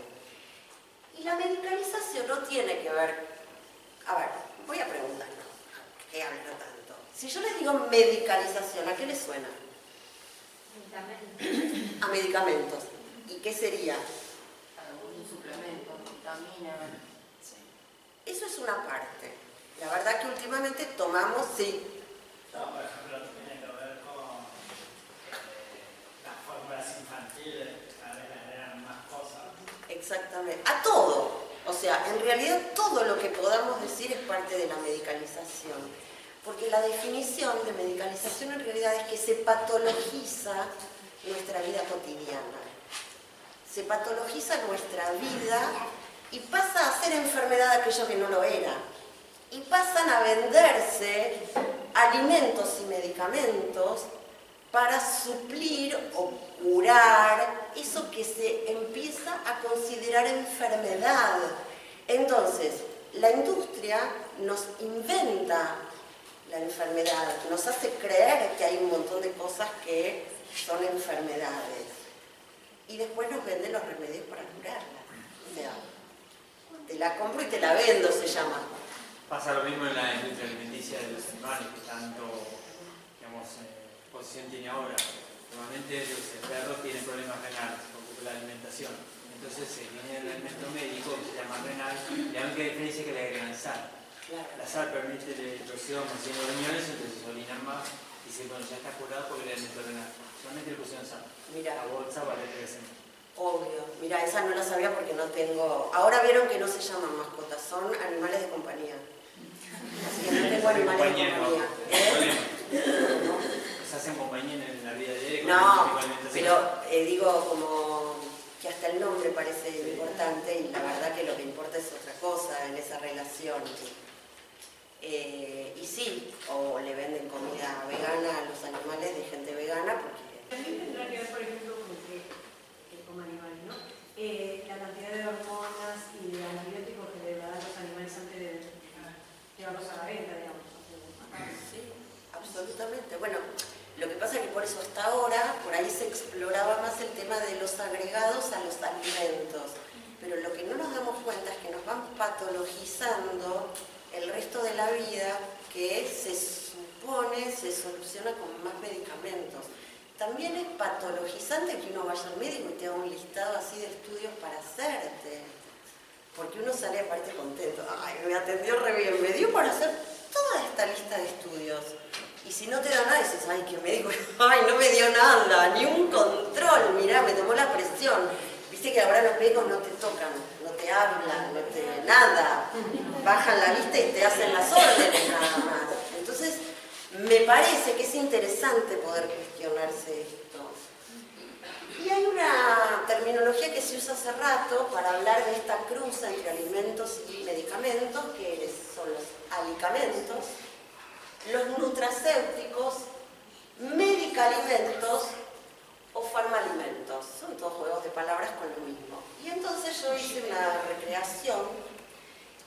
[SPEAKER 2] Y la medicalización no tiene que ver... A ver, voy a preguntar, ¿no? ¿Qué hablo tanto? Si yo les digo medicalización, ¿a qué les suena?
[SPEAKER 5] Medicamentos.
[SPEAKER 2] A medicamentos. ¿Y qué sería?
[SPEAKER 1] Algún suplemento, vitamina. Sí.
[SPEAKER 2] Eso es una parte. La verdad que últimamente tomamos, sí.
[SPEAKER 7] No, por ejemplo, tiene que ver con las fórmulas infantiles, a veces agregan más cosas.
[SPEAKER 2] Exactamente. A todo. O sea, en realidad todo lo que podamos decir es parte de la medicalización. Porque la definición de medicalización en realidad es que se patologiza nuestra vida cotidiana. Se patologiza nuestra vida y pasa a ser enfermedad aquello que no lo era. Y pasan a venderse alimentos y medicamentos para suplir o curar eso que se empieza a considerar enfermedad. Entonces, la industria nos inventa la enfermedad, nos hace creer que hay un montón de cosas que son enfermedades. Y después nos venden los remedios para curarlas. O sea, te la compro y te la vendo, se llama.
[SPEAKER 8] Pasa lo mismo en la industria alimenticia de los animales, que tanto, digamos, posición tiene ahora. Normalmente los perros tienen problemas renales por la alimentación. Entonces viene el alimento médico, que se llama renal, y la única diferencia es que le agregan sal. La sal permite la explosión en los riñones, entonces se orinan más y se bueno, ya está curado porque el alimento renal. Solamente le pusieron sal.
[SPEAKER 2] Mira.
[SPEAKER 8] La bolsa vale 3 centavos.
[SPEAKER 2] Obvio. Mira, esa no la sabía porque no tengo... Ahora vieron que no se llaman mascotas, son animales de compañía. Así que no tengo animales de compañía.
[SPEAKER 8] Se hacen compañía en la vida diaria.
[SPEAKER 2] No, pero digo como que hasta el nombre parece importante y la verdad que lo que importa es otra cosa en esa relación. Y sí, o le venden comida vegana a los animales de gente vegana porque...
[SPEAKER 3] También tendrá que ver, por ejemplo, con que como animales, ¿no? La cantidad de hormonas y de antibióticos que le dan los animales antes de llevarlos a la venta, digamos.
[SPEAKER 2] Sí, absolutamente. Bueno, lo que pasa es que por eso hasta ahora, por ahí se exploraba más el tema de los agregados a los alimentos. Pero lo que no nos damos cuenta es que nos van patologizando el resto de la vida que se supone se soluciona con más medicamentos. También es patologizante que uno vaya al médico y te haga un listado así de estudios para hacerte. Porque uno sale aparte contento. Ay, me atendió re bien, me dio para hacer toda esta lista de estudios. Y si no te da nada, dices, ay, qué médico, ay, no me dio nada, ni un control, mirá, me tomó la presión. Viste que ahora los médicos no te tocan, no te hablan, no te nada. Bajan la vista y te hacen las órdenes nada más. Entonces, me parece que es interesante poder cuestionarse esto. Y hay una terminología que se usa hace rato para hablar de esta cruza entre alimentos y medicamentos, que son los alicamentos, los nutracéuticos, medicalimentos o farmalimentos. Son todos juegos de palabras con lo mismo. Y entonces yo hice una recreación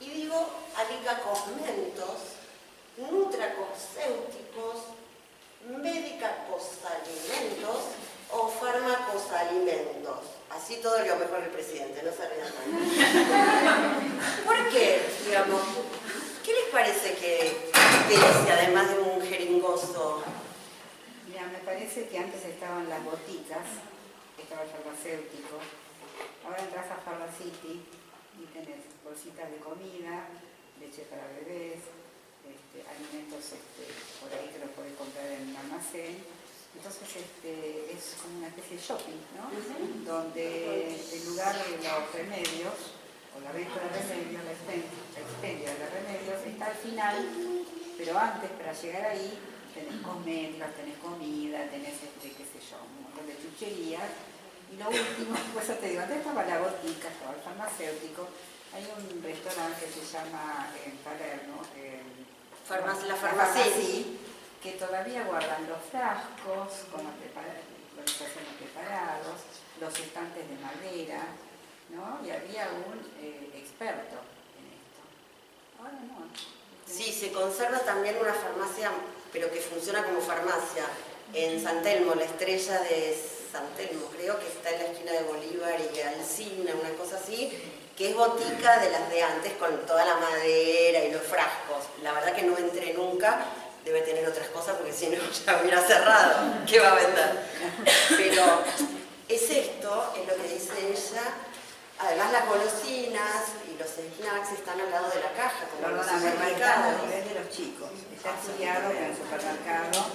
[SPEAKER 2] y digo alicacosmentos, nutracoscéuticos, medicacosalimentos o farmacosalimentos. así todo lo mejor el presidente, no se rían. ¿Por qué, digamos? ¿Qué les parece que utilice, además de un jeringoso?
[SPEAKER 4] Mira, me parece que antes estaban las boticas, estaba el farmacéutico. Ahora entras a Pharmacity y tenés bolsitas de comida, leche para bebés, alimentos por ahí que los podés comprar en un almacén. Entonces es como una especie de shopping, ¿no? Donde en lugar de los remedios, o la venta de remedios, la expendia de remedios, está al final, pero antes para llegar ahí tenés cosméticos, tenés comida, tenés qué sé yo, un montón de chucherías. Y lo último, pues te digo, antes estaba la botica, estaba el farmacéutico. Hay un restaurante que se llama en Palermo,
[SPEAKER 2] La farmacia,
[SPEAKER 4] que todavía guardan los frascos con los preparados, los estantes de madera, ¿no? Y había un experto en esto. Ahora no.
[SPEAKER 2] Sí, se conserva también una farmacia, pero que funciona como farmacia, en San Telmo, la Estrella de San Telmo, creo que está en la esquina de Bolívar y de Alsina, una cosa así, que es botica de las de antes con toda la madera y los frascos. La verdad que no entré nunca, debe tener otras cosas porque si no ya hubiera cerrado. ¿Qué va a vender? Pero es esto, es lo que dice ella. Además las golosinas y los snacks están al lado de la caja, como en los
[SPEAKER 4] Perdóname,
[SPEAKER 2] supermercados.
[SPEAKER 4] a nivel de los chicos. Está estudiado que en el supermercado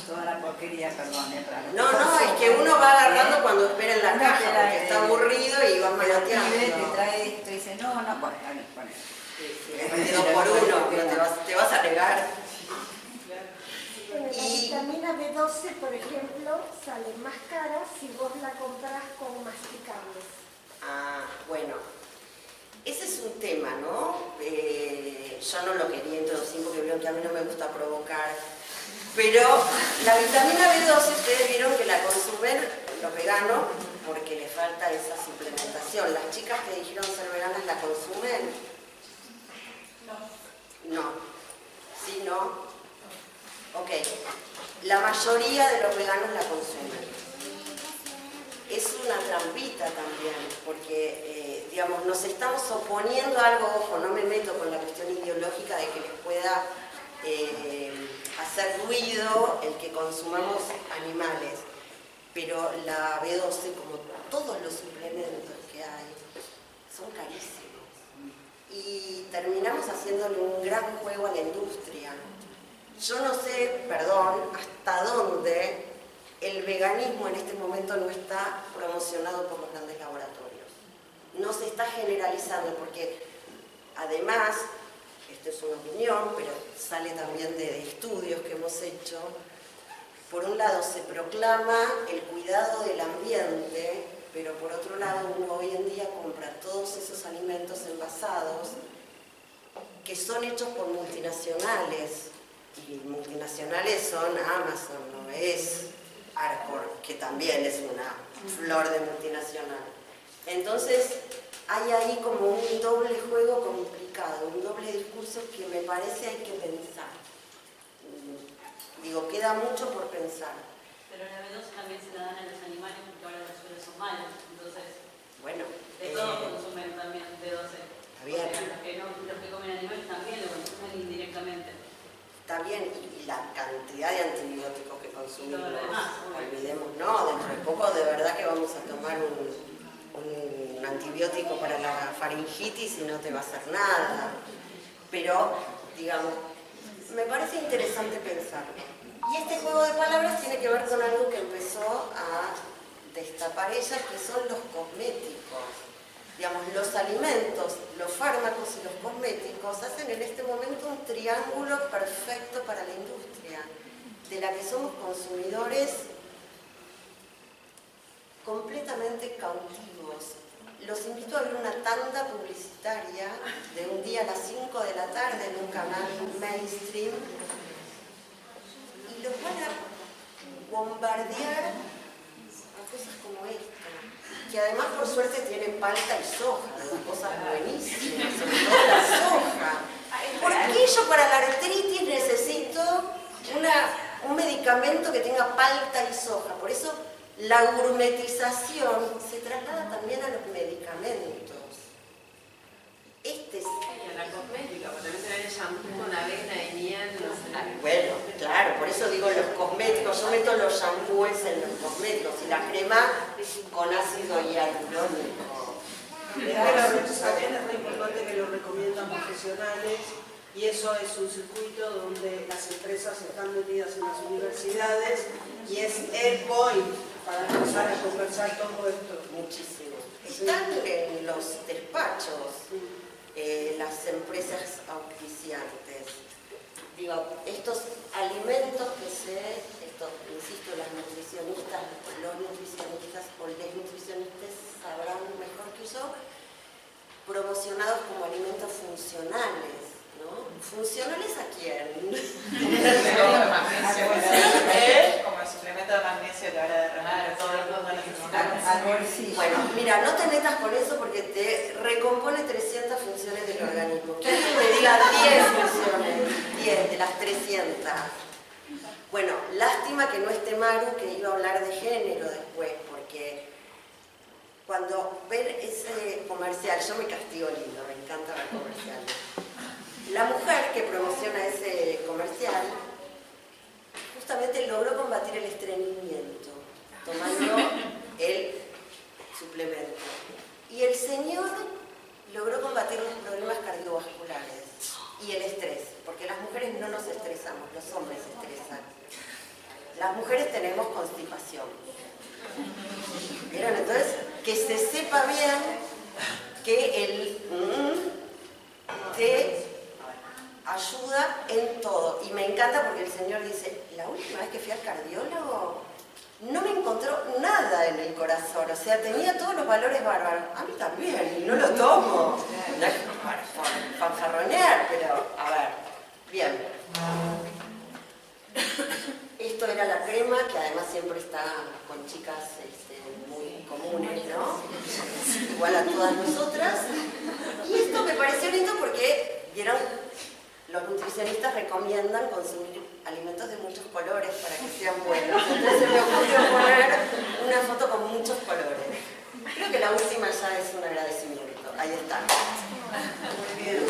[SPEAKER 4] toda la porquería, perdón, para los
[SPEAKER 2] No,
[SPEAKER 4] chicos,
[SPEAKER 2] es que uno va agarrando cuando espera en la
[SPEAKER 4] Una
[SPEAKER 2] caja
[SPEAKER 4] de la-
[SPEAKER 2] porque está aburrido y va
[SPEAKER 4] pero el pibe
[SPEAKER 2] manoteando.
[SPEAKER 4] te trae esto y dice, no, bueno, está bien, bueno.
[SPEAKER 2] Es 2 por 1, pero te vas a negar.
[SPEAKER 9] Bueno, la
[SPEAKER 2] Y-
[SPEAKER 9] vitamina B12, por ejemplo, sale más cara si vos la comprás con masticables.
[SPEAKER 2] Ah, bueno, ese es un tema, ¿no? Yo no lo quería introducir porque vieron que a mí no me gusta provocar, pero la vitamina B12 ustedes vieron que la consumen los veganos porque les falta esa suplementación. ¿Las chicas que dijeron ser veganas la consumen? No. ¿Sí, no? Ok. La mayoría de los veganos la consumen. Es una trampita también, porque, digamos, nos estamos oponiendo a algo, ojo, no me meto con la cuestión ideológica de que les pueda hacer ruido el que consumamos animales, pero la B12, como todos los suplementos que hay, son carísimos. Y terminamos haciéndole un gran juego a la industria. Yo no sé, perdón, hasta dónde el veganismo en este momento no está promocionado por los grandes laboratorios. No se está generalizando porque además, esto es una opinión, pero sale también de estudios que hemos hecho, por un lado se proclama el cuidado del ambiente, pero por otro lado uno hoy en día compra todos esos alimentos envasados que son hechos por multinacionales, y multinacionales son Amazon, no es Arcor, que también es una flor de multinacional. Entonces hay ahí como un doble juego complicado, un doble discurso que me parece hay que pensar. Digo, queda mucho por pensar.
[SPEAKER 10] Pero la B12 también se la dan a los animales porque ahora los suelos son malos, entonces
[SPEAKER 2] Bueno,
[SPEAKER 10] de todo consumen también B12.
[SPEAKER 2] está bien.
[SPEAKER 10] Los que comen animales también lo consumen indirectamente.
[SPEAKER 2] Está bien, y la cantidad de antibióticos que consumimos,
[SPEAKER 10] Y todo lo demás,
[SPEAKER 2] olvidemos, no, dentro de poco de verdad que vamos a tomar un antibiótico para la faringitis y no te va a hacer nada. Pero, digamos, me parece interesante pensar. Y este juego de palabras tiene que ver con algo que empezó a destapar ella, que son los cosméticos. Digamos, los alimentos, los fármacos y los cosméticos hacen en este momento un triángulo perfecto para la industria, de la que somos consumidores completamente cautivos. Los invito a ver una tanda publicitaria de un día a las 5 de la tarde en un canal mainstream y los van a bombardear a cosas como esta, que además por suerte tienen palta y soja, son cosas buenísimas, sobre todo la soja. ¿Por qué yo para la artritis necesito un medicamento que tenga palta y soja? Por eso la gourmetización se traslada también a los medicamentos. Este es...
[SPEAKER 1] Y a la cosmética, porque también se ve el shampoo con avena y miel, no sé.
[SPEAKER 2] Bueno, claro, por eso digo los cosméticos. Yo meto los shampoos en los cosméticos y la crema con ácido hialurónico.
[SPEAKER 6] También es muy importante que lo recomiendan profesionales, y eso es un circuito donde las empresas están metidas en las universidades y es el point para empezar a conversar todo esto.
[SPEAKER 2] Muchísimo. Están en los despachos las empresas auspiciantes. Digo, estos alimentos que insisto, las nutricionistas, los nutricionistas o les nutricionistas sabrán mejor que yo, promocionados como alimentos funcionales, ¿no? ¿Funcionales a quién?
[SPEAKER 6] Como el suplemento de magnesio que ahora de Renato, todo el mundo necesita.
[SPEAKER 2] Bueno, mira, no te metas con eso porque te recompone 300 funciones del organismo. Que alguien me diga 10 funciones, 10 de las 300. Bueno, lástima que no esté Maru, que iba a hablar de género después, porque cuando ven ese comercial, yo me castigo lindo, me encanta ver comerciales. La mujer que promociona ese comercial justamente logró combatir el estreñimiento tomando el suplemento. Y el señor logró combatir los problemas cardiovasculares y el estrés, porque las mujeres no nos estresamos, los hombres se estresan. Las mujeres tenemos constipación. ¿Vieron? Entonces, que se sepa bien que el te ayuda en todo. Y me encanta porque el señor dice, la última vez que fui al cardiólogo no me encontró nada en el corazón, o sea, tenía todos los valores bárbaros. A mí también, y no lo tomo. No es para fanfarronear, pero a ver, bien. Esto era la crema, que además siempre está con chicas muy comunes, ¿no? Igual a todas nosotras. Y esto me pareció lindo porque, vieron, los nutricionistas recomiendan consumir alimentos de muchos colores para que sean buenos. Entonces se me ocurrió poner una foto con muchos colores. Creo que la última ya es un agradecimiento. Ahí está.
[SPEAKER 6] Muy bien.